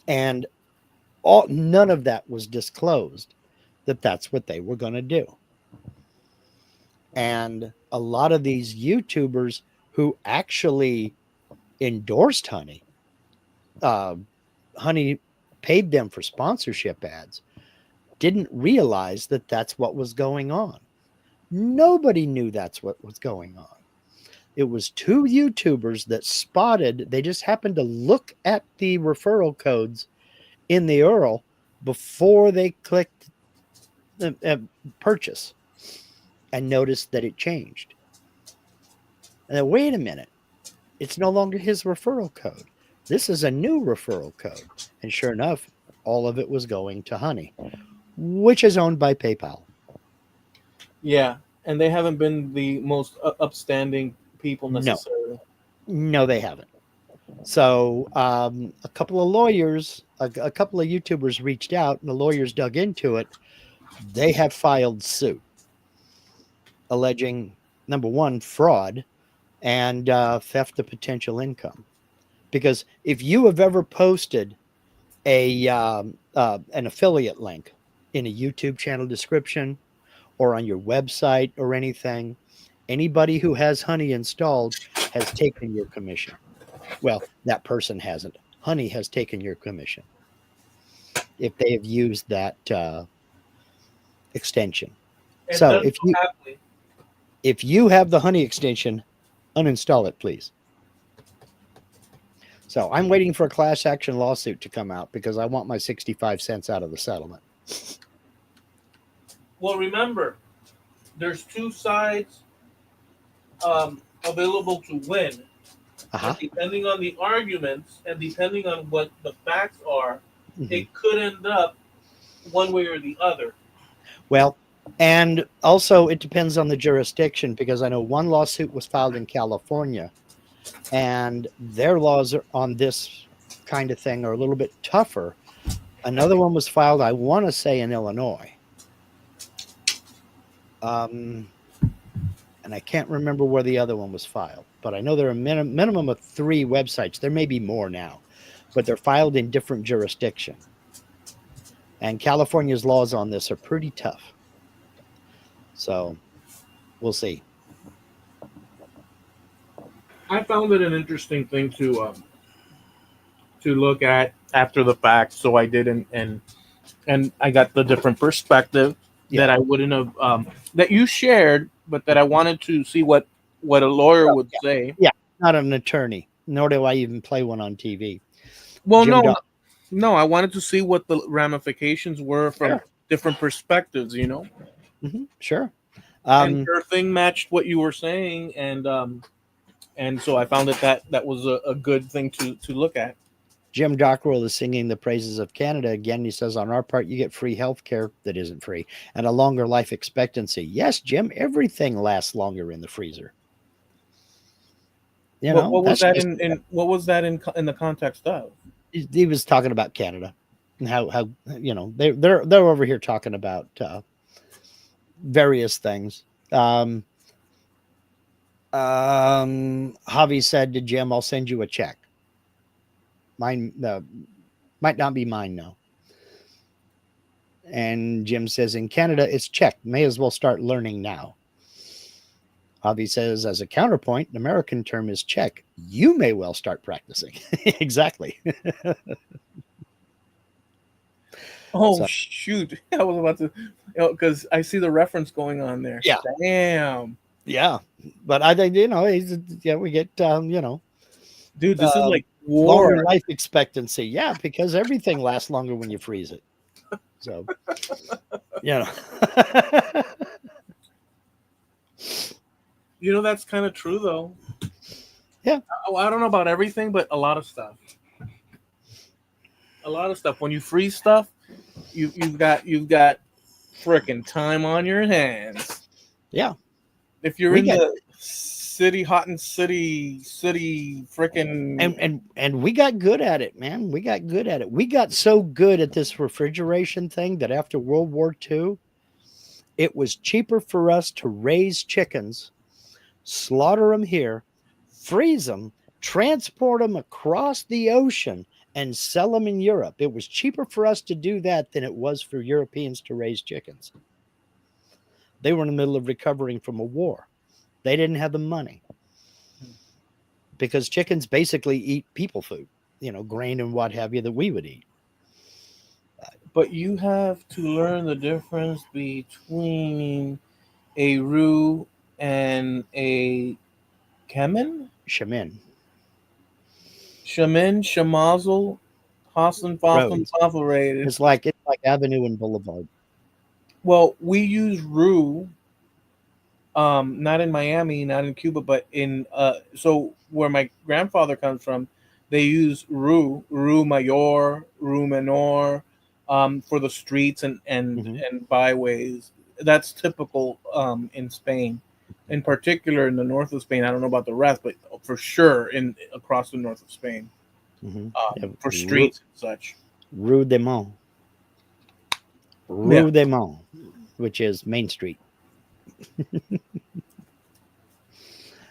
And none of that was disclosed that that's what they were going to do. And a lot of these YouTubers who actually endorsed Honey, Honey paid them for sponsorship ads, didn't realize that that's what was going on. Nobody knew that's what was going on. It was two YouTubers that spotted, they just happened to look at the referral codes in the URL before they clicked purchase and noticed that it changed. And then, wait a minute, it's no longer his referral code. This is a new referral code. And sure enough, all of it was going to Honey, which is owned by PayPal. Yeah, and they haven't been the most upstanding people No, necessarily. no, they haven't. So a couple of lawyers, a couple of YouTubers reached out, and the lawyers dug into it. They have filed suit alleging, number one, fraud and theft of potential income. Because if you have ever posted an affiliate link in a YouTube channel description or on your website or anything. Anybody who has Honey installed has taken your commission. Well, that person hasn't. Honey has taken your commission if they have used that extension. And So done so happily. if you have the Honey extension, uninstall it, please. So I'm waiting for a class action lawsuit to come out because I want my 65 cents out of the settlement. Well, remember, there's two sides available to win. Uh-huh. And depending on the arguments and depending on what the facts are, Mm-hmm. it could end up one way or the other. Well, and also it depends on the jurisdiction because I know one lawsuit was filed in California and their laws on this kind of thing are a little bit tougher. Another one was filed, I want to say, in Illinois. And I can't remember where the other one was filed, but I know there are a minimum of 3 websites. There may be more now, but they're filed in different jurisdiction. And California's laws on this are pretty tough. So we'll see. I found it an interesting thing to look at after the fact. So I did, and I got the different perspective that I wouldn't have that you shared, but that I wanted to see what a lawyer would say. Yeah, not an attorney, nor do I even play one on TV. Well, Jim no, I wanted to see what the ramifications were from different perspectives. Mm-hmm, sure. And your thing matched what you were saying, and so I found that was a good thing to look at. Jim Dockrell is singing the praises of Canada again. He says, on our part, you get free health care that isn't free and a longer life expectancy. Yes, Jim, everything lasts longer in the freezer. What was that in the context of? He was talking about Canada and how they're over here talking about various things. Javi said to Jim, I'll send you a check. Mine might not be mine now. And Jim says, in Canada, it's check. May as well start learning now. Javi says, as a counterpoint, an American term is check. You may well start practicing. Exactly. Shoot. I was about to, because I see the reference going on there. Yeah. Damn. Yeah. But I think, we get, dude, this is like war. Longer life expectancy. Yeah, because everything lasts longer when you freeze it. So, that's kind of true, though. Yeah. I don't know about everything, but a lot of stuff. A lot of stuff. When you freeze stuff, you've got freaking time on your hands. Yeah. If you're the city, hot and city freaking and we got good at it, man. We got good at it. We got so good at this refrigeration thing that after World War II, it was cheaper for us to raise chickens, slaughter them here, freeze them, transport them across the ocean, and sell them in Europe. It was cheaper for us to do that than it was for Europeans to raise chickens. They were in the middle of recovering from a war. They didn't have the money because chickens basically eat people food, grain and what have you that we would eat. But you have to learn the difference between a roux and a Shaman, Shamazel, Hassan, Rated. It's like Avenue and Boulevard. Well, we use roux, not in Miami, not in Cuba, but in so where my grandfather comes from, they use roux mayor, roux menor, for the streets and byways. That's typical in Spain, in particular in the north of Spain. I don't know about the rest, but for sure across the north of Spain, for streets and such. Rue de Mont. Rue de Mont, which is Main Street.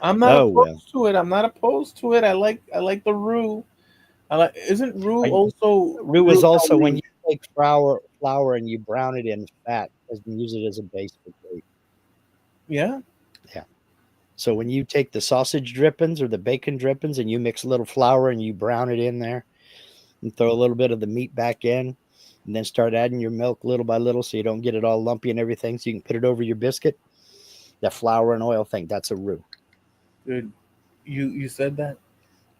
I'm not opposed to it. I'm not opposed to it. I like the roux. Isn't roux also? Roux is also when you take flour and you brown it in fat and use it as a base for gravy. Yeah. Yeah. So when you take the sausage drippings or the bacon drippings and you mix a little flour and you brown it in there and throw a little bit of the meat back in and then start adding your milk little by little so you don't get it all lumpy and everything so you can put it over your biscuit. That flour and oil thing, that's a roux. Dude, you said that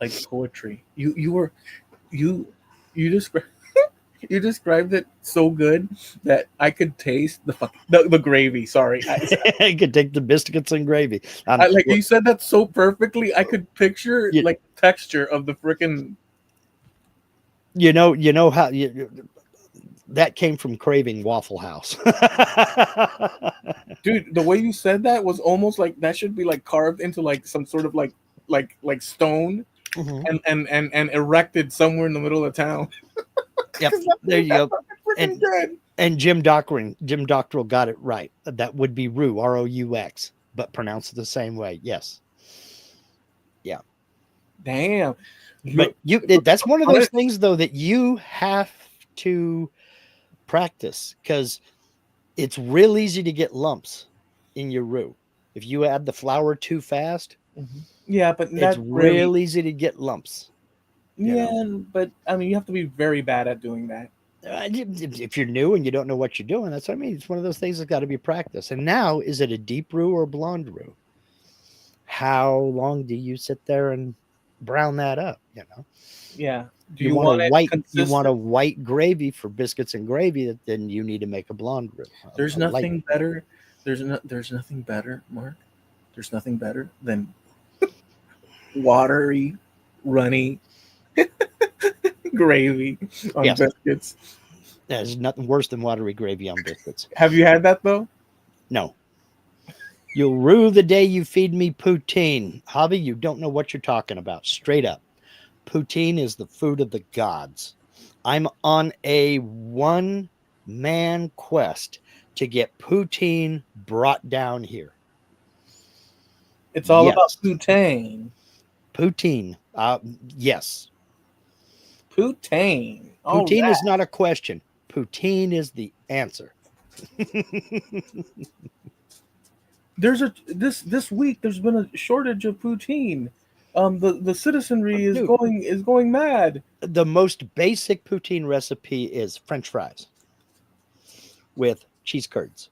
like poetry. You you described you described it so good that I could taste the gravy. Sorry, You could take the biscuits and gravy. like you said that so perfectly. I could picture You, like the texture of the freaking. you know how that came from craving Waffle House. Dude, the way you said that was almost like that should be like carved into like some sort of like stone Mhm. and erected somewhere in the middle of town. Yep, 'Cause there you that's go. freaking And good. Jim Doctoral got it right. That would be roux, ROUX, but pronounced the same way. Yes. Yeah. Damn. But You that's one of on those it. things though that you have to practice because it's real easy to get lumps in your roux. If you add the flour too fast, Mhm. Yeah, but it's that's really real easy to get lumps, you know. yeah, but I mean you have to be very bad at doing that. If you're new and you don't know what you're doing, that's what I mean. It's one of those things that's got to be practiced. And now, is it a deep roux or a blonde roux? How long do you sit there and brown that up? You know, Yeah. Do you you want a want it white, you want a consistent? white gravy for biscuits and gravy. Then you need to make a blonde roux, There's a light. nothing better. There's nothing better, Mark. There's nothing better than watery, runny gravy on Yes, biscuits. there's nothing worse than watery gravy on biscuits. Have you had that though? No, you'll rue the day you feed me poutine, Hobby. You don't know what you're talking about. Straight up, poutine is the food of the gods. I'm on a one-man quest to get poutine brought down here. It's all about Yes, poutine. poutine. Yes, Poutine. All poutine is right. not a question. Poutine is the answer. There's a this week. There's been a shortage of poutine. The citizenry Dude, is going mad. the most basic poutine recipe is French fries with cheese curds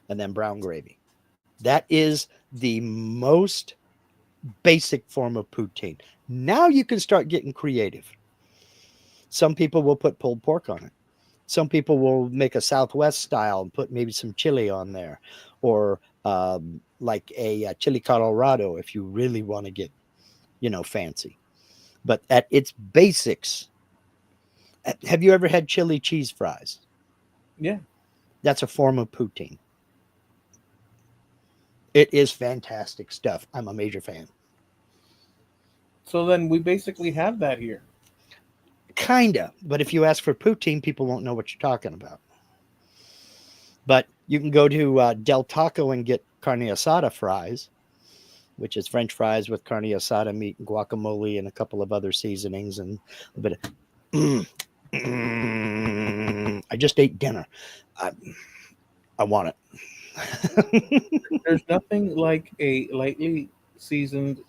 and then brown gravy. That is the most basic form of poutine. Now you can start getting creative. Some people will put pulled pork on it. Some people will make a Southwest style and put maybe some chili on there, or like a chili Colorado if you really want to get, fancy. But at its basics, have you ever had chili cheese fries? Yeah. That's a form of poutine. It is fantastic stuff. I'm a major fan. So then we basically have that here. Kinda, but if you ask for poutine, people won't know what you're talking about. But you can go to Del Taco and get carne asada fries, which is French fries with carne asada meat and guacamole and a couple of other seasonings and a bit of. I just ate dinner. I, I want it. There's nothing like a lightly seasoned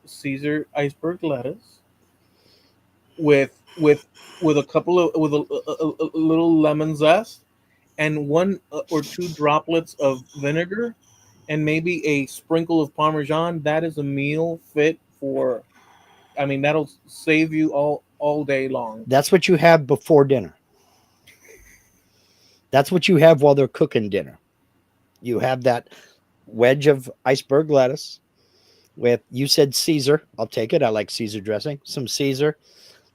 Caesar iceberg lettuce with with with a couple of with a little lemon zest and one or two droplets of vinegar and maybe a sprinkle of parmesan. That is a meal fit for. I mean, that'll save you all day long. That's what you have before dinner. That's what you have while they're cooking dinner. You have that wedge of iceberg lettuce with, you said Caesar. I'll take it. I like Caesar dressing. Some Caesar.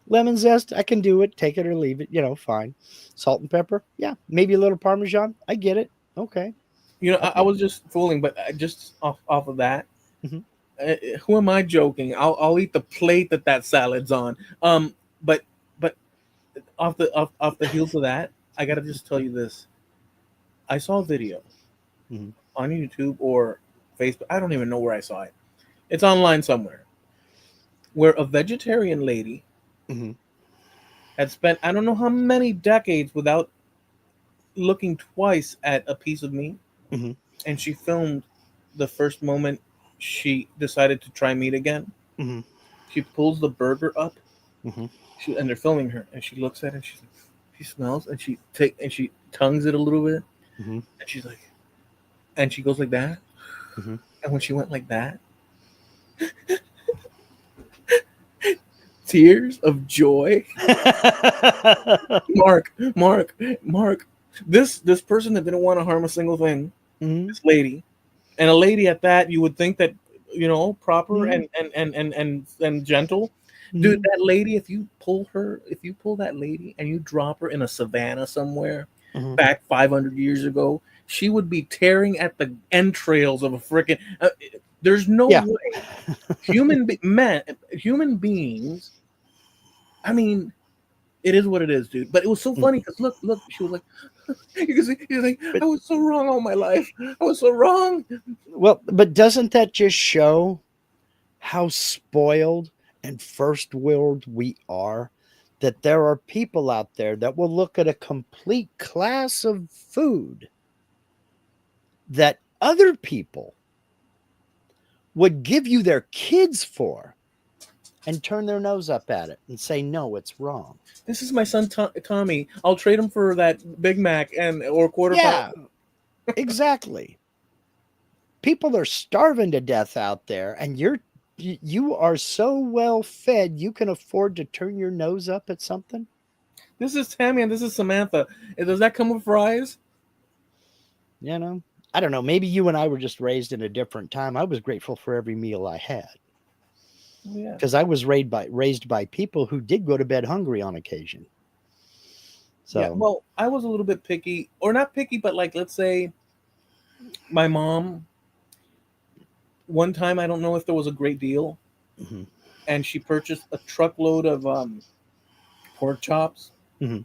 Lemon zest, I can do it. Take it or leave it, fine. Salt and pepper, yeah. Maybe a little Parmesan. I get it. Okay. You know, I Okay. was just fooling, but just off of that, Mhm. who am I joking? I'll eat the plate that salad's on. But but off the heels of that, I gotta just tell you this. I saw a video Mhm. on YouTube or Facebook. I don't even know where I saw it. It's online somewhere where a vegetarian lady Mhm. had spent I don't know how many decades without looking twice at a piece of meat, Hmm. and she filmed the first moment she decided to try meat again. Hmm. She pulls the burger up, Hmm. and they're filming her, and she looks at it, and she smells, and she tongues it a little bit, Hmm. and she's like, and she goes like that, Hmm. and when she went like that, tears of joy. Mark, Mark, Mark. This person that didn't want to harm a single thing, Hmm. this lady, and a lady at that, you would think that, proper Hmm. and gentle. Dude, Hmm. that lady, if you pull that lady and you drop her in a savannah somewhere Hmm. back 500 years ago, she would be tearing at the entrails of a freaking. There's no Yeah. way human beings. I mean, it is what it is, dude. But it was so funny because look, she was like, you can see, he's like, But I was so wrong all my life. I was so wrong. well, but doesn't that just show how spoiled and first world we are? That there are people out there that will look at a complete class of food that other people would give you their kids for and turn their nose up at it and say, no, it's wrong. This is my son Tommy. I'll trade him for that Big Mac and or quarter pound. Yeah, exactly. People are starving to death out there, and you are so well fed you can afford to turn your nose up at something. This is Tammy and this is Samantha. Does that come with fries? You know, I don't know. Maybe you and I were just raised in a different time. I was grateful for every meal I had Yeah. because I was raised by people who did go to bed hungry on occasion. Yeah. So, Well, I was a little bit picky, or not picky, but like, let's say my mom, one time, I don't know if there was a great deal, mhm, and she purchased a truckload of pork chops. mhm.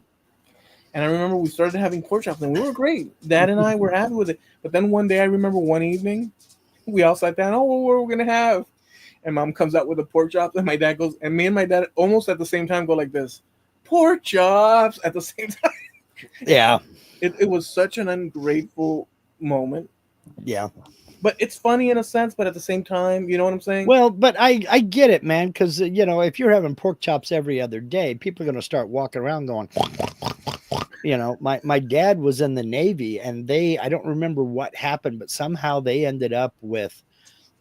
And I remember we started having pork chops, and we were great. Dad and I were happy with it. But then one day, I remember one evening, we all sat down. Oh, what are we gonna have? And mom comes out with the pork chops, and my dad goes, and me and my dad almost at the same time go like this, pork chops at the same time. Yeah, It was such an ungrateful moment, yeah. but it's funny in a sense. But at the same time, you know what I'm saying? Well, but I get it, man, because if you're having pork chops every other day, people are going to start walking around going. My dad was in the Navy, and I don't remember what happened, but somehow they ended up with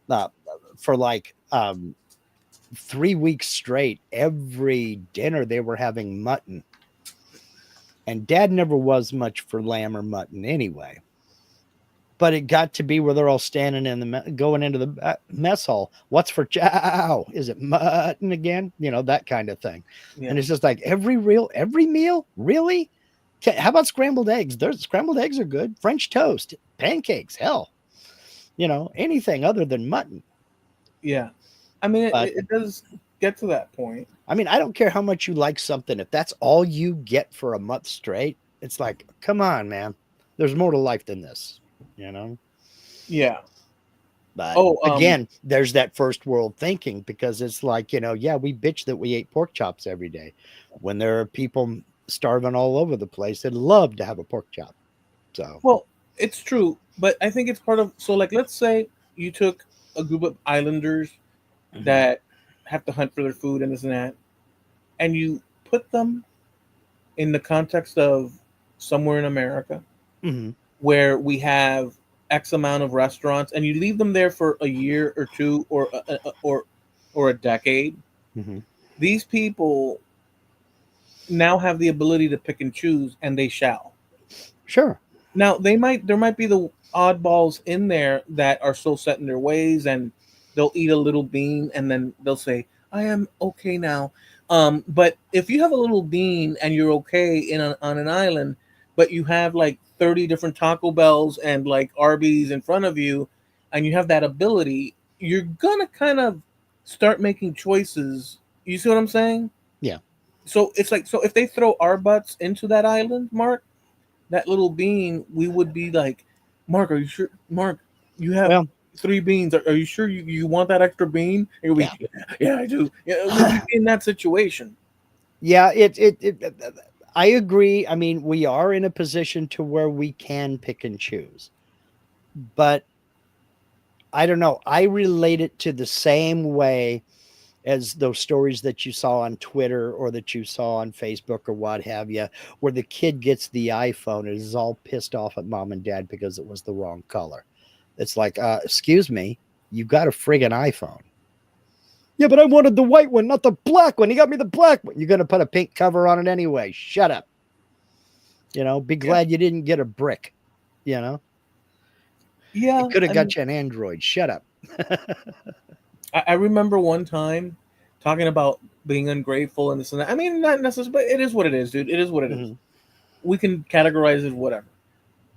uh, for like 3 weeks straight, every dinner they were having mutton, and Dad never was much for lamb or mutton anyway. But it got to be where they're all standing going into the mess hall. What's for chow? Is it mutton again? That kind of thing. Yeah, And it's just like every meal, really? How about scrambled eggs? There's scrambled eggs are good. French toast, pancakes, hell, anything other than mutton. yeah. I mean, But it does get to that point. I mean, I don't care how much you like something. If that's all you get for a month straight, it's like, come on, man. There's more to life than this, you know? Yeah. But Oh, again, there's that first world thinking because it's like, yeah, we bitch that we ate pork chops every day when there are people starving all over the place that love to have a pork chop. So, well, it's true, but I think it's part of. So, like, let's say you took a group of islanders mhm, that have to hunt for their food and this and that, and you put them in the context of somewhere in America mhm, where we have X amount of restaurants, and you leave them there for a year or two or a decade. mhm. These people now have the ability to pick and choose, and they shall. Sure. Now there might be the oddballs in there that are so set in their ways, and they'll eat a little bean and then they'll say, "I am okay now." But if you have a little bean and you're okay on an island, but you have like 30 different Taco Bells and like Arby's in front of you, and you have that ability, you're gonna kind of start making choices. You see what I'm saying? Yeah. So it's like, so if they throw our butts into that island, Mark, that little bean, we would be like, Mark, are you sure? Mark, you have Well, three beans. Are you sure you want that extra bean? And we, yeah. yeah, I do. Yeah, we'd be in that situation. Yeah, it I agree. I mean, we are in a position to where we can pick and choose, but I don't know. I relate it to the same way as those stories that you saw on Twitter or that you saw on Facebook or what have you, where the kid gets the iPhone and is all pissed off at mom and dad because it was the wrong color. It's like, excuse me, you got a friggin' iPhone. Yeah, but I wanted the white one, not the black one. He got me the black one. You're going to put a pink cover on it anyway. Shut up. Be Yeah, glad you didn't get a brick. You know, yeah. it could have I mean, got you an Android. Shut up. I remember one time talking about being ungrateful and this and that. I mean, not necessarily, but it is what it is, dude. It is what it is. Mhm. We can categorize it whatever.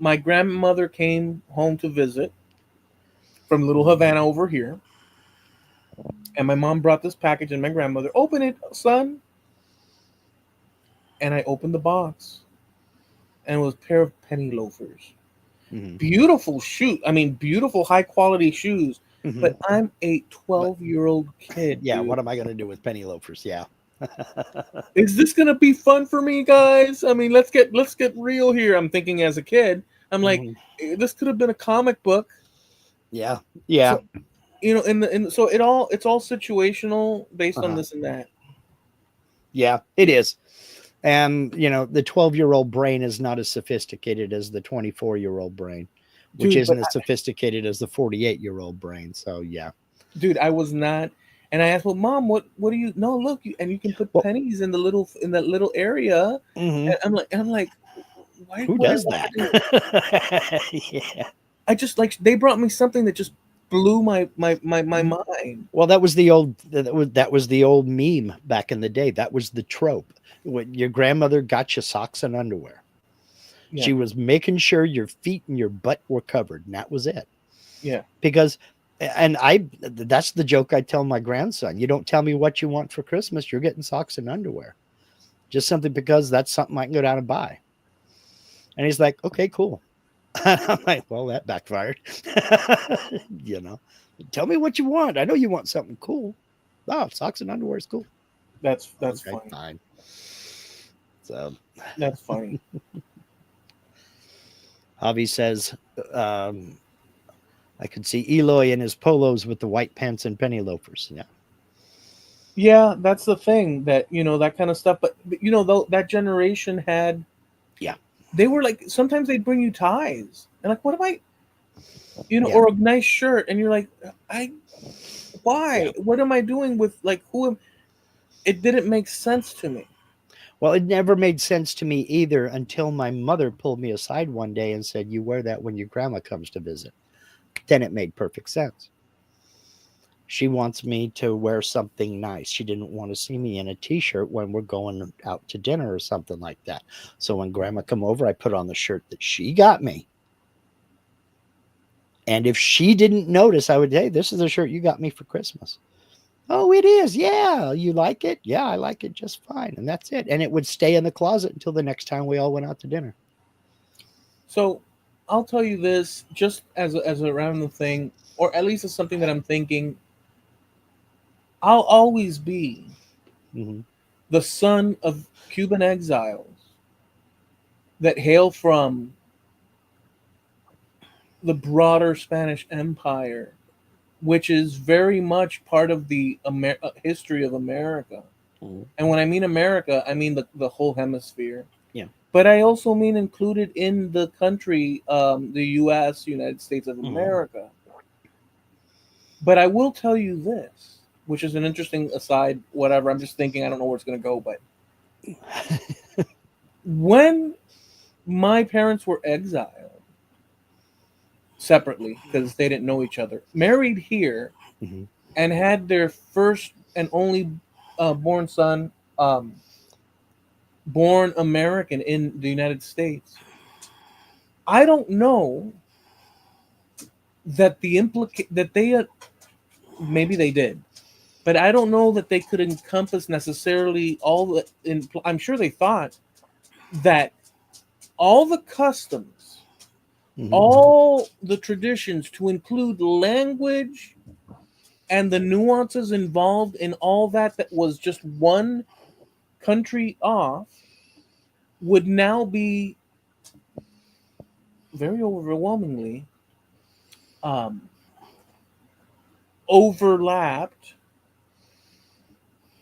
My grandmother came home to visit from Little Havana over here, and my mom brought this package, and my grandmother, open it, son. And I opened the box, and it was a pair of penny loafers. Mhm. Beautiful shoe. I mean, beautiful, high quality shoes. Mhm. But I'm a But 12-year-old kid, yeah, dude. what am I going to do with penny loafers? Yeah. Is this gonna be fun for me, guys? I mean, let's get real here. I'm thinking as a kid, I'm like, Mhm. this could have been a comic book. Yeah. Yeah. So so it's all situational based on Uh-huh. this and that. Yeah, it is. And, the 12-year-old brain is not as sophisticated as the 24-year-old brain, which Dude, isn't as sophisticated as the 48-year-old brain. So, yeah. dude, I was not. And I asked, well, mom, what do you? No, look, and you can put Well, pennies in that little area. mhm. And I'm like, why Who would I does want to that? do it? Yeah. I just like they brought me something that just blew my Mhm. mind. Well, that was the old meme back in the day. That was the trope. When your grandmother got you socks and underwear, Yeah, she was making sure your feet and your butt were covered, and that was it. yeah. Because and I that's the joke I tell my grandson. You don't tell me what you want for Christmas, you're getting socks and underwear. Just something because that's something I can go down and buy. And he's like, okay, cool. I'm like, well, that backfired. you know, Tell me what you want. I know you want something cool. Oh, socks and underwear is cool. That's Okay, funny. fine. So That's funny. Javi says, um, I could see Eloy in his polos with the white pants and penny loafers. Yeah. Yeah, that's the thing that that kind of stuff. But though that generation had, Yeah. they were like sometimes they'd bring you ties and like, what am I, Yeah. or a nice shirt, and you're like, I Yeah. why? What am I doing with like who am? It didn't make sense to me. Well, it never made sense to me either until my mother pulled me aside one day and said, you wear that when your grandma comes to visit. Then it made perfect sense. She wants me to wear something nice. She didn't want to see me in a t-shirt when we're going out to dinner or something like that. So when grandma come over, I put on the shirt that she got me. And if she didn't notice, I would say, hey, this is the shirt you got me for Christmas. Oh, it is. Yeah. You like it? Yeah, I like it just fine. And that's it. And it would stay in the closet until the next time we all went out to dinner. So I'll tell you this, just as a random thing, or at least it's something that I'm thinking. I'll always be Mm-hmm. the son of Cuban exiles that hail from the broader Spanish Empire, which is very much part of the history of America. Mm-hmm. And when I mean America, I mean the whole hemisphere. Yeah. But I also mean included in the country, the U.S., United States of Mm-hmm. America. But I will tell you this, which is an interesting aside, whatever. I'm just thinking, I don't know where it's going to go. But when my parents were exiled separately because they didn't know each other, married here, Mm-hmm. and had their first and only born son born American in the United States, I don't know that that they maybe they did, but I don't know that they could encompass necessarily all the. I'm sure they thought that all the customs, Mm-hmm. all the traditions, to include language and the nuances involved in all that was just one country off, would now be very overwhelmingly um, overlapped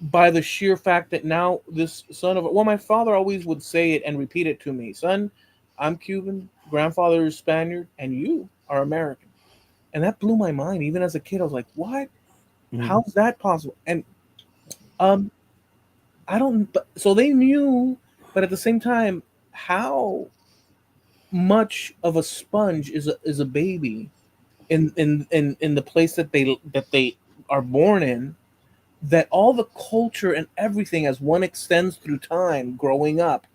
by the sheer fact that now this son of, well, my father always would say it and repeat it to me: son, I'm Cuban, grandfather is Spaniard, and you are American. And that blew my mind. Even as a kid, I was like, what? Mhm. How's that possible? And um I don't, so they knew, but at the same time, how much of a sponge is a baby in the place that they are born in, that all the culture and everything, as one extends through time growing up,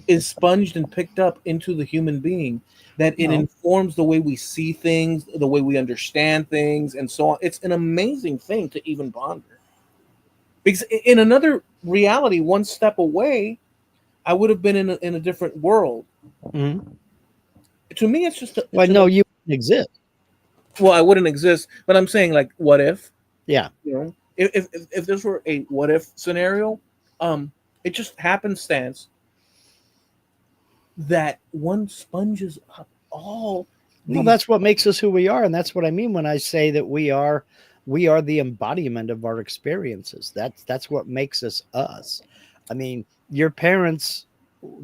is sponged and picked up into the human being, that it No. informs the way we see things, the way we understand things, and so on. It's an amazing thing to even ponder, because in another reality, one step away, I would have been in a different world. Mhm. To me, it's just Well, it's an, no, you wouldn't exist. well, I wouldn't exist, but I'm saying, like, what if, Yeah. you know, if this were a what if scenario, um, it just happenstance that one sponges up all Well, these. that's what makes us who we are, and that's what I mean when I say that we are the embodiment of our experiences. That's what makes us us. I mean, your parents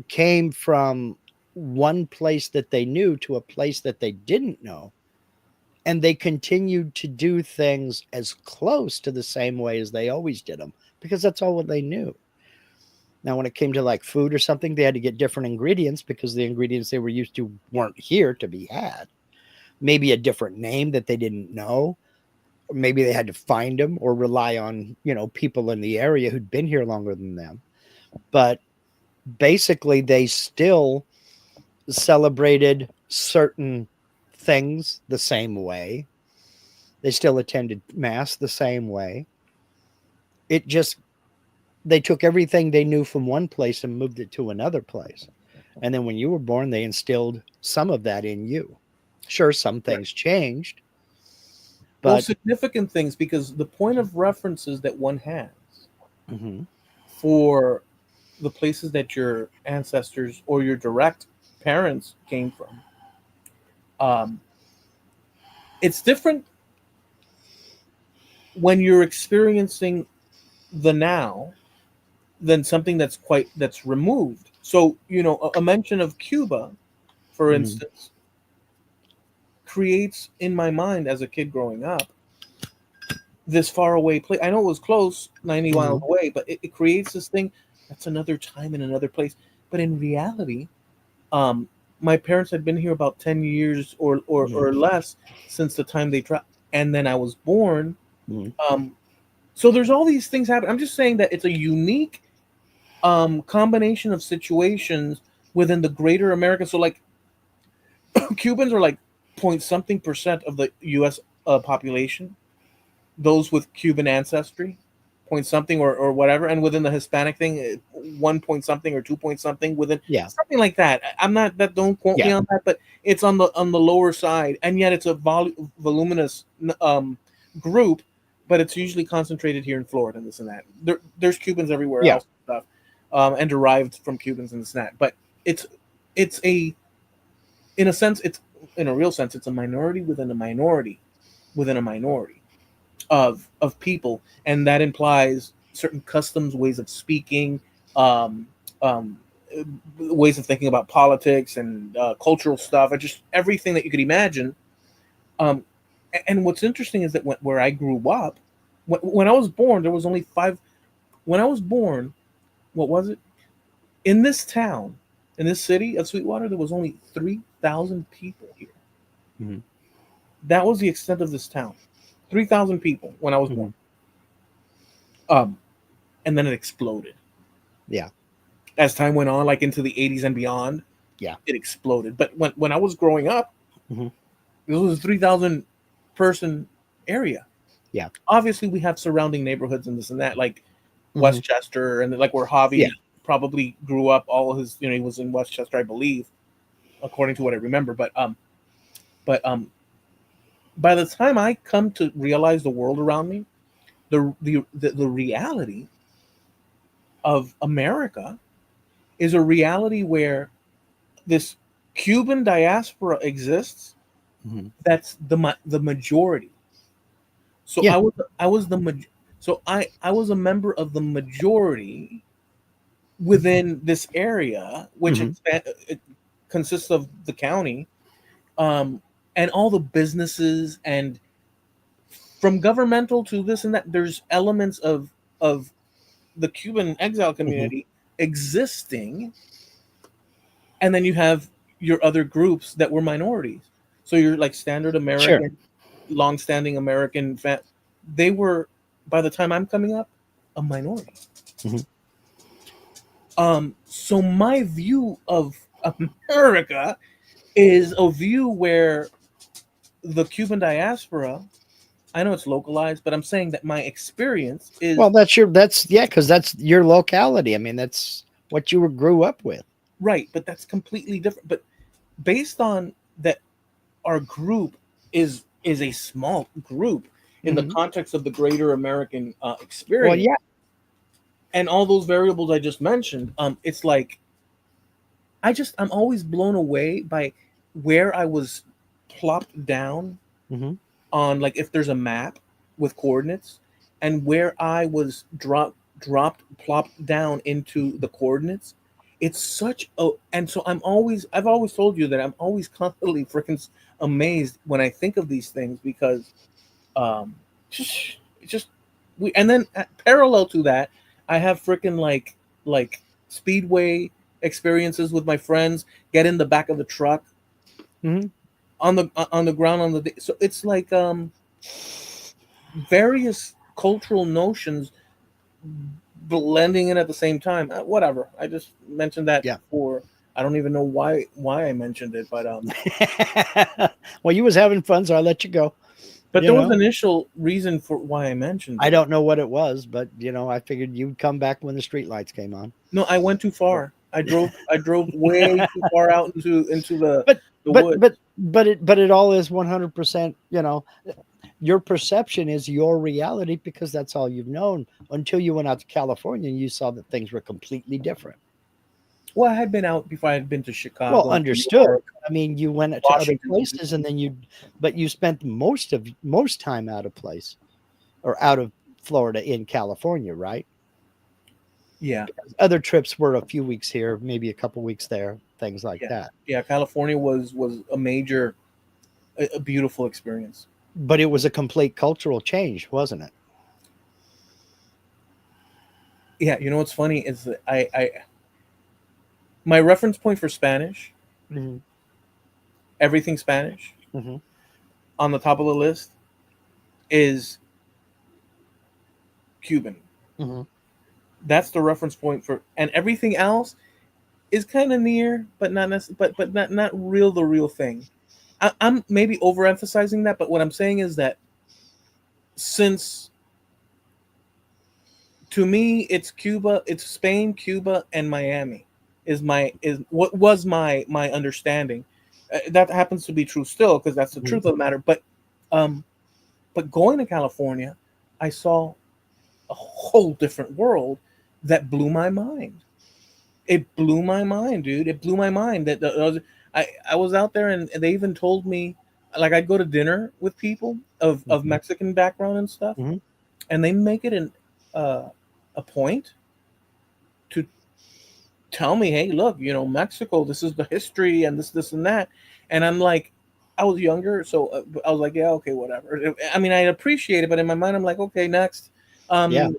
came from one place that they knew to a place that they didn't know, and they continued to do things as close to the same way as they always did them because that's all what they knew. Now, when it came to like food or something, they had to get different ingredients because the ingredients they were used to weren't here to be had. Maybe a different name that they didn't know. Or maybe they had to find them or rely on, people in the area who'd been here longer than them. But basically, they still celebrated certain things the same way. They still attended mass the same way. It just, they took everything they knew from one place and moved it to another place. And then when you were born, they instilled some of that in you. Sure, some Right. things changed, Well, but significant things, because the point of references that one has mhm, for the places that your ancestors or your direct parents came from, um, it's different when you're experiencing the now than something that's removed. So, a mention of Cuba, for mhm, instance, creates in my mind as a kid growing up this far away place. I know it was close, 90 miles mhm, away, but it creates this thing that's another time in another place. But in reality, um, my parents had been here about 10 years or mhm, less since the time they traveled, and then I was born. mhm. Um, so there's all these things happen. I'm just saying that it's a unique combination of situations within the greater America. So, like, Cubans are like point something percent of the U.S. Population, those with Cuban ancestry, point something or whatever, and within the Hispanic thing, 1 point something or 2 point something, within Yeah, something like that. I'm not that, don't quote me yeah, on that, but it's on the lower side, and yet it's a voluminous group, but it's usually concentrated here in Florida and this and that. There's Cubans everywhere yeah. else and stuff, and derived from Cubans and this and that, but it's it's a in a sense, it's in a real sense, it's a minority within a minority within a minority of people, and that implies certain customs, ways of speaking, um, um, ways of thinking about politics and cultural stuff, and just everything that you could imagine. Um, and what's interesting is that where I grew up, when I was born, there was only five. When I was born, what was it? In this town, in this city of Sweetwater, there was only 3,000 people here. Mhm, That was the extent of this town. 3,000 people when I was born. mhm. Um, and then it exploded Yeah, as time went on, like into the 80s and beyond. yeah, It exploded. But when I was growing up, mhm, this was a 3,000 person area. yeah, Obviously, we have surrounding neighborhoods and this and that, like mhm, Westchester, and like where yeah, Javi probably grew up. All his, he was in Westchester, I believe, according to what I remember. But by the time I come to realize the world around me, the reality of America is a reality where this Cuban diaspora exists. Mhm. That's the majority. So Yeah. I was so I was a member of the majority within this area, which Mhm. it consists of the county, um, and all the businesses, and from governmental to this and that. There's elements of the Cuban exile Mhm. community existing, and then you have your other groups that were minorities. So you're like standard Sure. American, long-standing American. They were, by the time I'm coming up, a minority. Mhm. So my view of America is a view where the Cuban diaspora. I know it's localized, but I'm saying that my experience Well, is that's yeah, because that's your locality. I mean, that's what you grew up with. right, but that's completely different. But based on that, our group is a small group in the Mhm. context of the greater American Well, experience, yeah. and all those variables I just mentioned. It's like I'm always blown away by where I was plopped down Mhm. on, like, if there's a map with coordinates, and where I was dropped plopped down into the coordinates. It's such a and so I've always told you that I'm always constantly freaking amazed when I think of these things, because um just we and then parallel to that, I have freaking like speedway experiences with my friends. Get in the back of the truck Mhm. on the ground so it's like various cultural notions blending in at the same time. Whatever. I just mentioned that Yeah. for I don't even know why I mentioned it, Well, you was having fun, so I let you go. but You there was know, an initial reason for why I mentioned I it. don't know what it was, but I figured you'd come back when the street lights came on. No, I went too far. I drove way too far out into but the woods. but it all is 100%. Your perception is your reality because that's all you've known until you went out to California and you saw that things were completely different. Well, I had been out before. I had been to Well, Chicago, New understood. York, I mean, you went to other Washington D.C. places and then but you spent most time out of place or out of Florida in California, right? Yeah, Other trips were a few weeks here, maybe a couple weeks there, things like yeah, that. yeah. California was a major, a beautiful experience. But it was a complete cultural change, wasn't it? Yeah, you know what's funny is that I my reference point for Spanish, Mhm. everything Spanish Mhm. on the top of the list is Cuban. Mhm. That's the reference point for, and everything else is kind of near, but not but not real the real thing. I'm maybe overemphasizing that, but what I'm saying is that since to me it's Cuba, it's Spain, Cuba, and Miami is what was my understanding. That happens to be true still, because that's the Mhm. truth of the matter. Um, but going to California, I saw a whole different world that blew my mind. It blew my mind, dude. It blew my mind that I was out there, and they even told me, like, I'd go to dinner with people of Mhm. Mexican background and stuff, Mhm. and they make it uh, a point to tell me, hey, look, Mexico, this is the history and this and that, and I'm like, I was younger, so I was like, yeah, okay, whatever. I mean, I appreciate it, but in my mind, I'm like, okay, next, Yeah.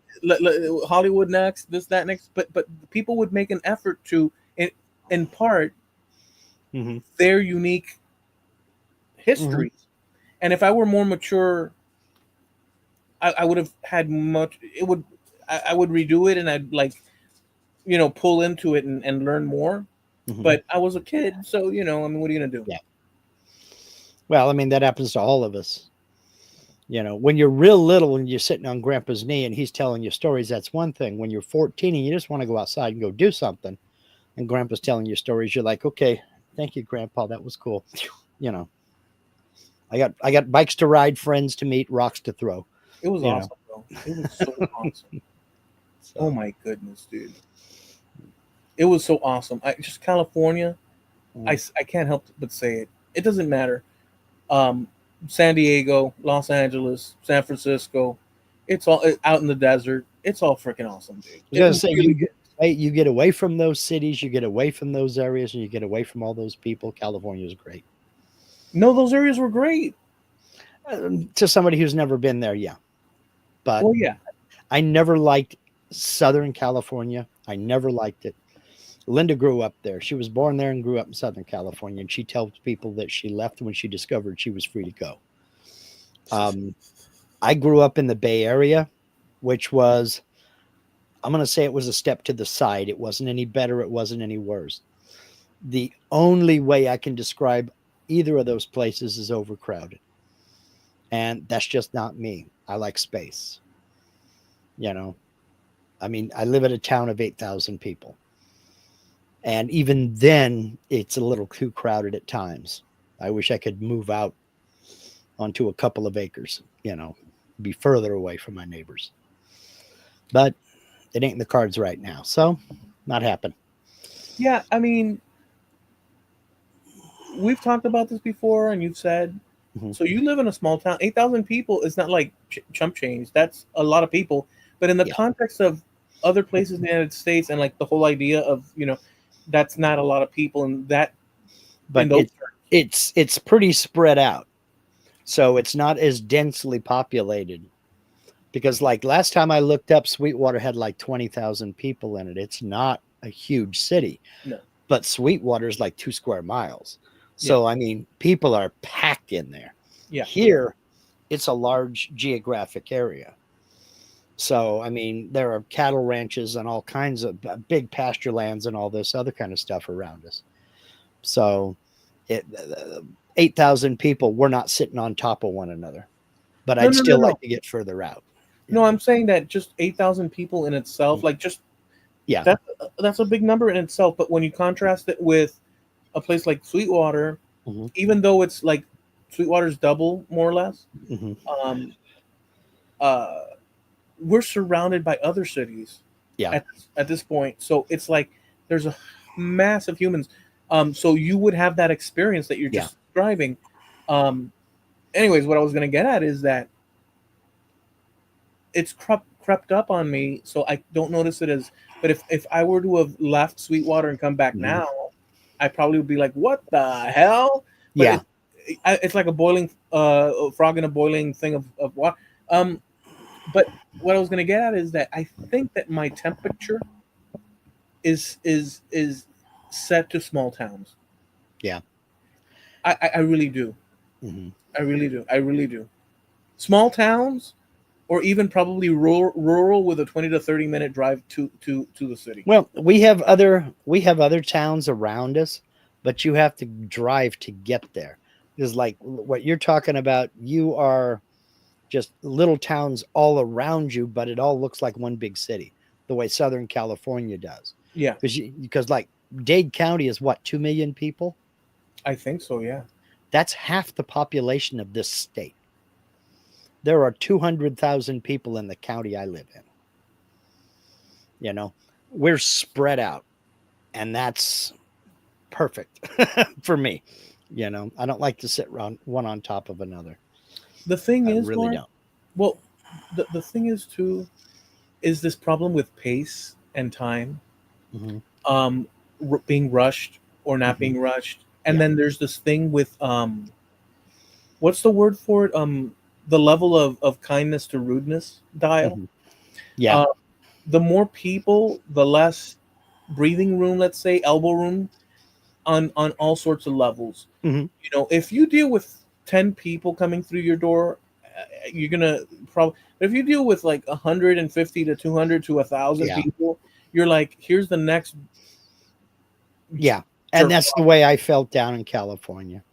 Hollywood next, this that next, but people would make an effort to in part Mhm. their unique Mhm. histories, and if I were more mature, I would have had much. It would I would redo it, and I'd like pull into it and learn more. Mhm. But I was a kid, so I mean, what are you gonna do? Yeah. Well, I mean, that happens to all of us. When you're real little and you're sitting on grandpa's knee and he's telling you stories, that's one thing. When you're 14 and you just want to go outside and go do something, and grandpa's telling you stories, you're like, okay, thank you, grandpa. That was cool. You know, I got bikes to ride, friends to meet, rocks to throw, It was you know. awesome, bro. It was so awesome. Oh So my goodness, dude. It was so awesome. Just California. Mm. I can't help but say it. It doesn't matter. Um, San Diego, Los Angeles, San Francisco. It's all out in the desert. It's all freaking awesome, dude. Was It gonna say really is. you get away from those cities, you get away from those areas, and you get away from all those people. California is great. No, those areas were great. To somebody who's never been there, yeah. But Well, yeah. I never liked Southern California. I never liked it. Linda grew up there. She was born there and grew up in Southern California, and she tells people that she left when she discovered she was free to go. Um, I grew up in the Bay Area, which was, I'm going to say it was a step to the side. It wasn't any better. It wasn't any worse. The only way I can describe either of those places is overcrowded. And that's just not me. I like space. You know, I mean, I live in a town of 8,000 people. And even then, it's a little too crowded at times. I wish I could move out onto a couple of acres, be further away from my neighbors. But it ain't in the cards right now. So, not happen. Yeah, I mean, we've talked about this before, and you've said, Mhm. so you live in a small town. 8,000 people is not like chump change. That's a lot of people. But in the Yeah. context of other places in the United States, and like the whole idea of, that's not a lot of people, and that in But those it's pretty spread out. So it's not as densely populated. Because like last time I looked up, Sweetwater had like 20,000 people in it. It's not a huge city, no, but Sweetwater is like 2 square miles. yeah, So I mean, people are packed in there. yeah, Here, it's a large geographic area. So I mean, there are cattle ranches and all kinds of big pasture lands and all this other kind of stuff around us. So it 8,000 people, we're not sitting on top of one another. But no, I'd no, no, still no. like to get further out. No, I'm saying that just 8,000 people in itself, like just Yeah. that's a big number in itself. But when you contrast it with a place like Sweetwater, Mm-hmm. even though it's like Sweetwater's double more or less, Mm-hmm. um, uh, we're surrounded by other cities Yeah. at this point. So it's like there's a mass of humans. So you would have that experience that you're Yeah. just describing. Um, anyways, what I was gonna get at is that it's crept up on me, so I don't notice it as. But if I were to have left Sweetwater and come back Mm-hmm. now, I probably would be like, "What the hell?" But Yeah. it's like a boiling a frog in a boiling thing of water. Um, but what I was gonna get at is that I think that my temperature is set to small towns. Yeah. I really do. Mm-hmm. I really do. I really do. Small towns, or even probably rural with a 20 to 30 minute drive to the city. Well, we have other towns around us, but you have to drive to get there. Because like what you're talking about, you are just little towns all around you, but it all looks like one big city, the way Southern California does. Yeah, Because like Dade County is what, 2 million people? I think so. Yeah. That's half the population of this state. There are 200,000 people in the county I live in. We're spread out, and that's perfect for me. I don't like to sit around one on top of another. The thing I is, really Mark. don't. Well, the thing is too is this problem with pace and time, Mm-hmm. um, being rushed or not Mm-hmm. being rushed, and Yeah. then there's this thing with what's the word for it? The level of kindness to rudeness dial. Mm-hmm. Yeah. Uh, the more people, the less breathing room, let's say elbow room on all sorts of levels. Mm-hmm. If you deal with 10 people coming through your door, you're gonna probably. But if you deal with like 150 to 200 to 1,000 Yeah. people, you're like, here's the next Yeah. And jerk. that's the way I felt down in California.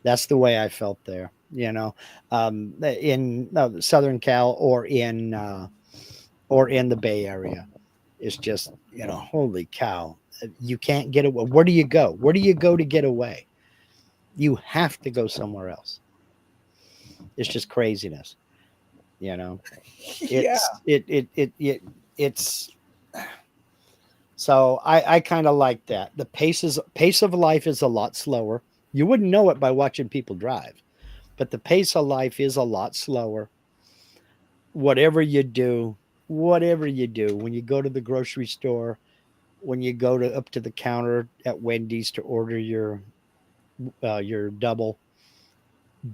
That's the way I felt there. In Southern Cal or in the Bay Area. It's just, holy cow. You can't get away. Where do you go? Where do you go to get away? You have to go somewhere else. It's just craziness. Yeah. It's it it it, it it's So I kind of like that. The pace of life is a lot slower. You wouldn't know it by watching people drive, but the pace of life is a lot slower. Whatever you do, whatever you do, when you go to the grocery store, when you go to up to the counter at Wendy's to order your double,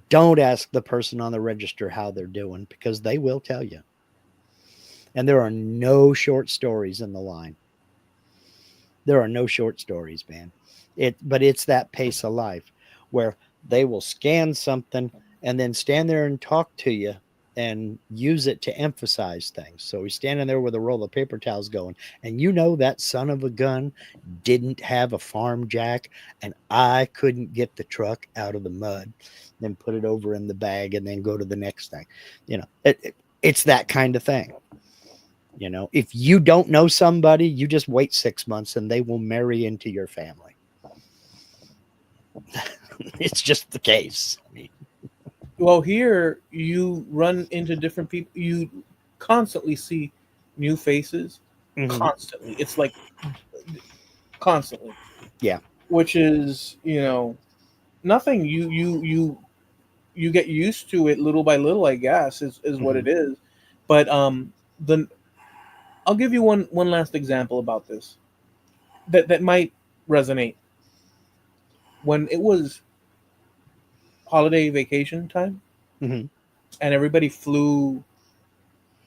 don't ask the person on the register how they're doing because they will tell you. And there are no short stories in the line. There are no short stories, man. But it's that pace of life where they will scan something and then stand there and talk to you and use it to emphasize things. So he's standing there with a roll of paper towels going, and you know that son of a gun didn't have a farm jack, and I couldn't get the truck out of the mud, then put it over in the bag and then go to the next thing. It's that kind of thing. If you don't know somebody, you just wait 6 months and they will marry into your family. It's just the case. Well, here you run into different people. You constantly see new faces. Mhm. Constantly, it's like constantly, Yeah. which is nothing. You get used to it little by little. I guess is what Mhm. it is. But the I'll give you one last example about this that might resonate. When it was holiday vacation time Mhm. and everybody flew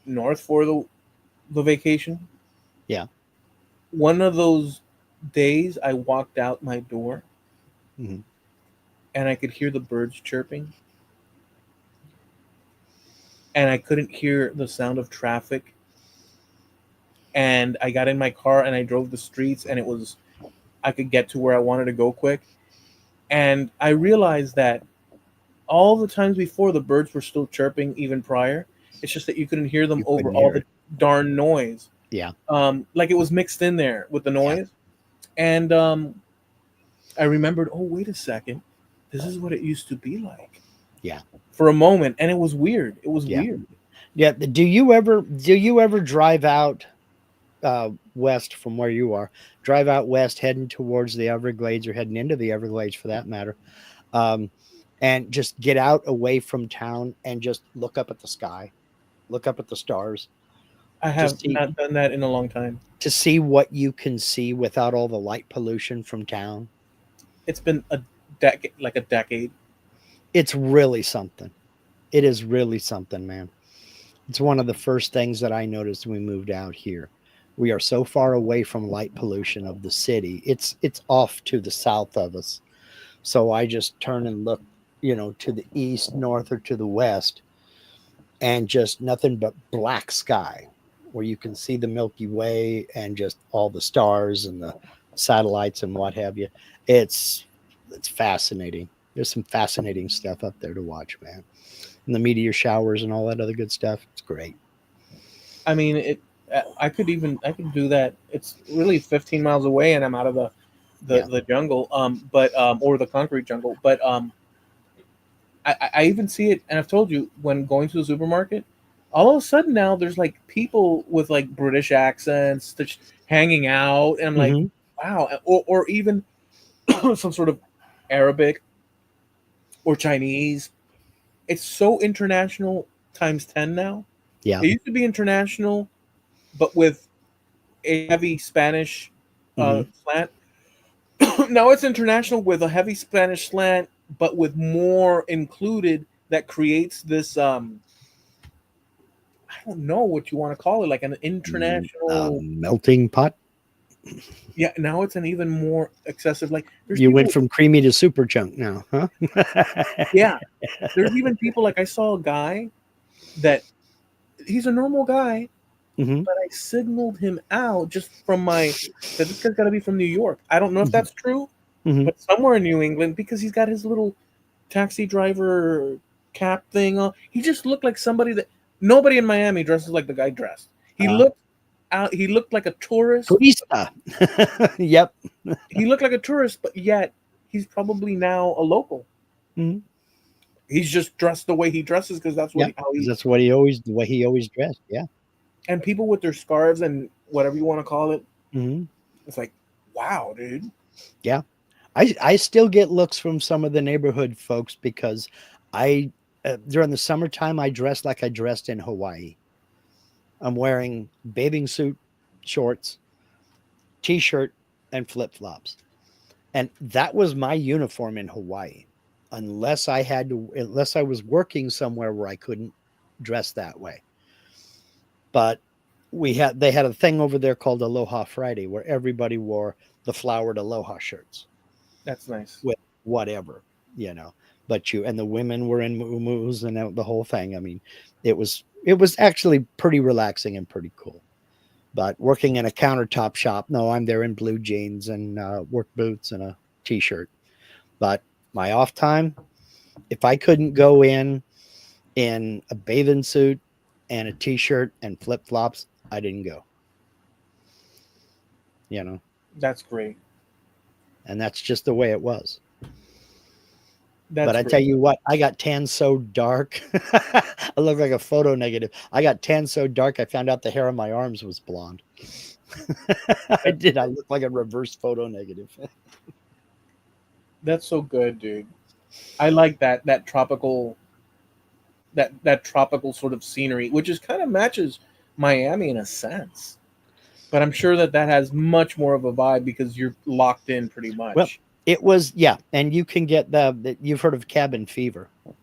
north for the vacation, Yeah. one of those days I walked out my door Mhm. and I could hear the birds chirping and I couldn't hear the sound of traffic, and I got in my car and I drove the streets, and I could get to where I wanted to go quick, and I realized that all the times before the birds were still chirping even prior. It's just that you couldn't hear them You over couldn't all hear the it. darn noise. Yeah. Like it was mixed in there with the Yeah. noise. And I remembered, oh, wait a second. This is what it used to be like Yeah. for a moment. And it was weird. It was Yeah. weird. Yeah. Do you ever drive out west from where you are? Drive out west, heading towards the Everglades or heading into the Everglades for that matter. Um, and just get out away from town and just look up at the sky, look up at the stars, I to have see not done that in a long time. to see what you can see without all the light pollution from town. It's been a decade, like a decade. It's really something. It is really something, man. It's one of the first things that I noticed when we moved out here. We are so far away from light pollution of the city. It's off to the south of us. So I just turn and look, to the east, north, or to the west, and just nothing but black sky where you can see the Milky Way and just all the stars and the satellites and what have you. It's it's fascinating. There's some fascinating stuff up there to watch, man. And the meteor showers and all that other good stuff. It's great. I mean, I could do that. It's really 15 miles away, and I'm out of Yeah. the jungle, but or the concrete jungle. But I even see it, and I've told you when going to the supermarket, all of a sudden now there's like people with like British accents just hanging out, and I'm like, Hmm. wow, or even some sort of Arabic or Chinese. It's so international times 10 now. Yeah. It used to be international, but with a heavy Spanish Hmm. slant. Now it's international with a heavy Spanish slant, but with more included that creates this I don't know what you want to call it, like an international. Melting pot. Yeah, now it's an even more excessive. Like there's You went people. from creamy to super chunk now, huh? Yeah, there's even people like I saw a guy that he's a normal guy, Hmm. but I signaled him out just from my. Said this guy's got to be from New York. I don't know if that's true, Hmm. but somewhere in New England because he's got his little taxi driver cap thing on. He just looked like somebody that nobody in Miami dresses like the guy dressed. He Uh, looked out. He looked like a tourist. Turista. Yep. He looked like a tourist, but yet he's probably now a local. Mhm. He's just dressed the way he dresses because that's what Yep. he, how 'Cause he. that's what he always the way he always dressed. Yeah. And people with their scarves and whatever you want to call it, Hmm. It's like, wow, dude. Yeah. I still get looks from some of the neighborhood folks because I during the summertime I dress like I dressed in Hawaii. I'm wearing bathing suit, shorts, t-shirt, and flip-flops. And that was my uniform in Hawaii. Unless I was working somewhere where I couldn't dress that way. But they had a thing over there called Aloha Friday where everybody wore the flowered aloha shirts That's nice. with whatever, you know. But you and the women were in muumuus and the whole thing. I mean, it was actually pretty relaxing and pretty cool. But working in a countertop shop, no, I'm there in blue jeans and work boots and a t-shirt. But my off time, if I couldn't go in a bathing suit and a t-shirt and flip-flops, I didn't go. You know, That's great. and that's just the way it was. But That's I tell great. you what, I got tan so dark. I look like a photo negative. I got tan so dark, I found out the hair on my arms was blonde. I That's did. I look like a reverse photo negative. that's so good, dude. I like that tropical that tropical sort of scenery, which is kind of matches Miami in a sense. But I'm sure that that has much more of a vibe because you're locked in pretty Well, much. it was, yeah, and you can get you've heard of cabin fever. Yeah,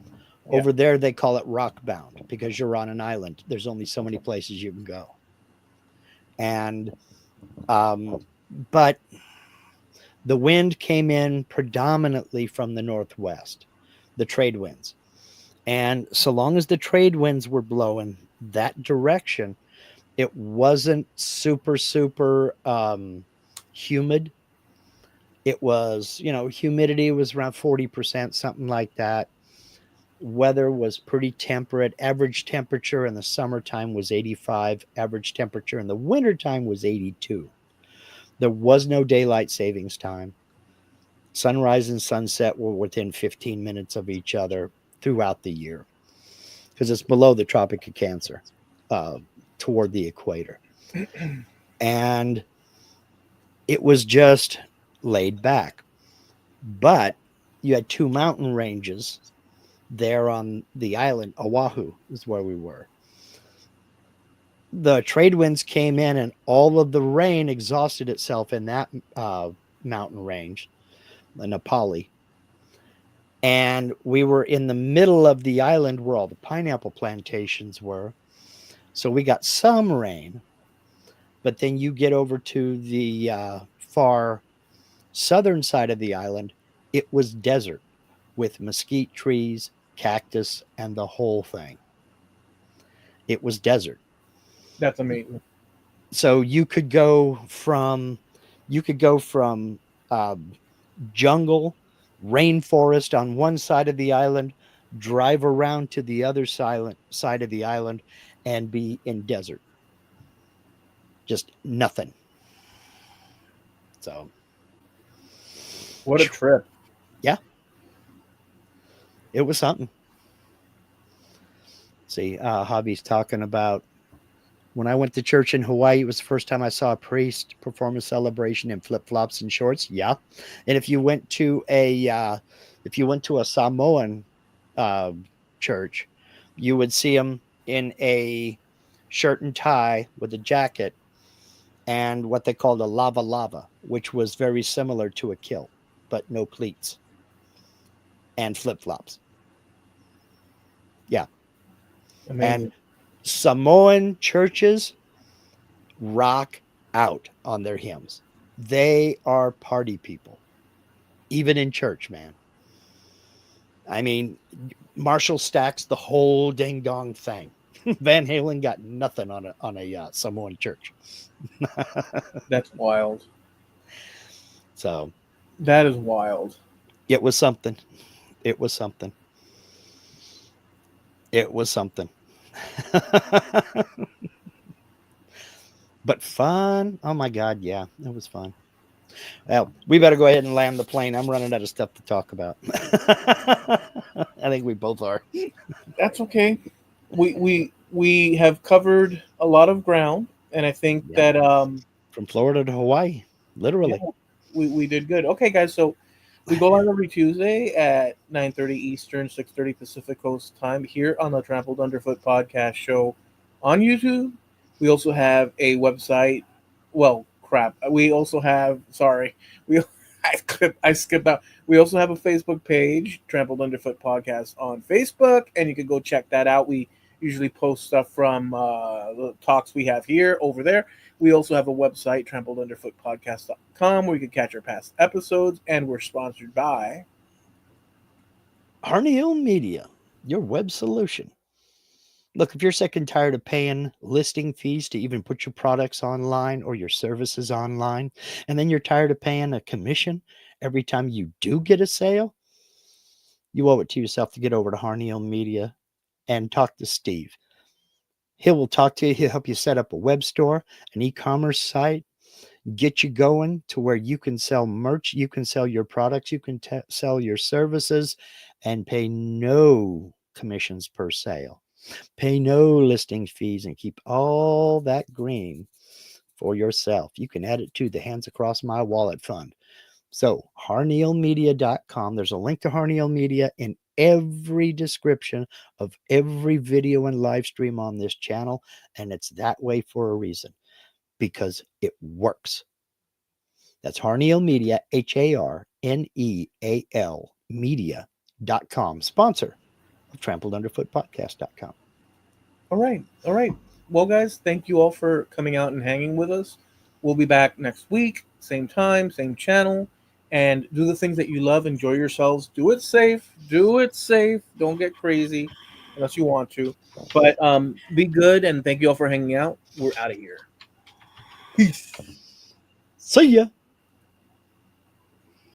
Over there, they call it rock bound because you're on an island. There's only so many places you can go. And, um, but the wind came in predominantly from the northwest, the trade winds. And so long as the trade winds were blowing that direction, it wasn't super, super humid. It was, humidity was around 40%, something like that. Weather was pretty temperate. Average temperature in the summertime was 85. Average temperature in the wintertime was 82. There was no daylight savings time. Sunrise and sunset were within 15 minutes of each other throughout the year because it's below the Tropic of Cancer, uh, toward the equator. And it was just laid back. But you had two mountain ranges there on the island. Oahu is where we were. The trade winds came in and all of the rain exhausted itself in that mountain range, the Nepali. And we were in the middle of the island where all the pineapple plantations were. So we got some rain, but then you get over to the far southern side of the island, it was desert with mesquite trees, cactus, and the whole thing. It was desert. that's amazing. So you could go from um, jungle, rainforest on one side of the island, drive around to the other side of the island, and be in desert. Just nothing. So, What a trip. yeah, it was something. See, Hobby's talking about when I went to church in Hawaii. It was the first time I saw a priest perform a celebration in flip flops and shorts. Yeah, and if you went to a Samoan uh, church, you would see him in a shirt and tie with a jacket and what they called a lava lava, which was very similar to a kilt, but no pleats and flip flops. Yeah, and Amazing. Samoan churches rock out on their hymns. They are party people, even in church, man. I mean, Marshall stacks the whole ding dong thing. Van Halen got nothing on a Samoan church. That's wild. So That is wild. it was something. It was something. It was something. But fun. Oh my God. Yeah, it was fun. Well, we better go ahead and land the plane. I'm running out of stuff to talk about. I think we both are. That's okay. We have covered a lot of ground, and I think Yep. that From Florida to Hawaii. Literally. Yeah, we did good. Okay, guys. So we go live every Tuesday at 9:30 Eastern, 6:30 Pacific Coast time here on the Trampled Underfoot podcast show on YouTube. We also have a website. Well, crap. We also have. Sorry, we. I skipped out. We also have a Facebook page, Trampled Underfoot Podcast on Facebook, and you can go check that out. We usually post stuff from the talks we have here over there. We also have a website, trampledunderfootpodcast.com, where you can catch our past episodes, and we're sponsored by. Harney Media, your web solution. Look, if you're sick and tired of paying listing fees to even put your products online or your services online, and then you're tired of paying a commission every time you do get a sale, you owe it to yourself to get over to Harney Media and talk to Steve. He will talk to you. He'll help you set up a web store, an e-commerce site, get you going to where you can sell merch, you can sell your products, you can sell your services, and pay no commissions per sale. Pay no listing fees and keep all that green for yourself. You can add it to the Hands Across My Wallet Fund. So, harneilmedia.com. There's a link to Harneil Media in every description of every video and live stream on this channel. And it's that way for a reason, because it works. That's Harneil Media, HARNEAL media.com, sponsor of trampledunderfootpodcast.com. All right. All right. Well, guys, thank you all for coming out and hanging with us. We'll be back next week, same time, same channel, and do the things that you love. Enjoy yourselves. Do it safe. Do it safe. Don't get crazy unless you want to. But be good, and thank you all for hanging out. We're out of here. Peace. See ya.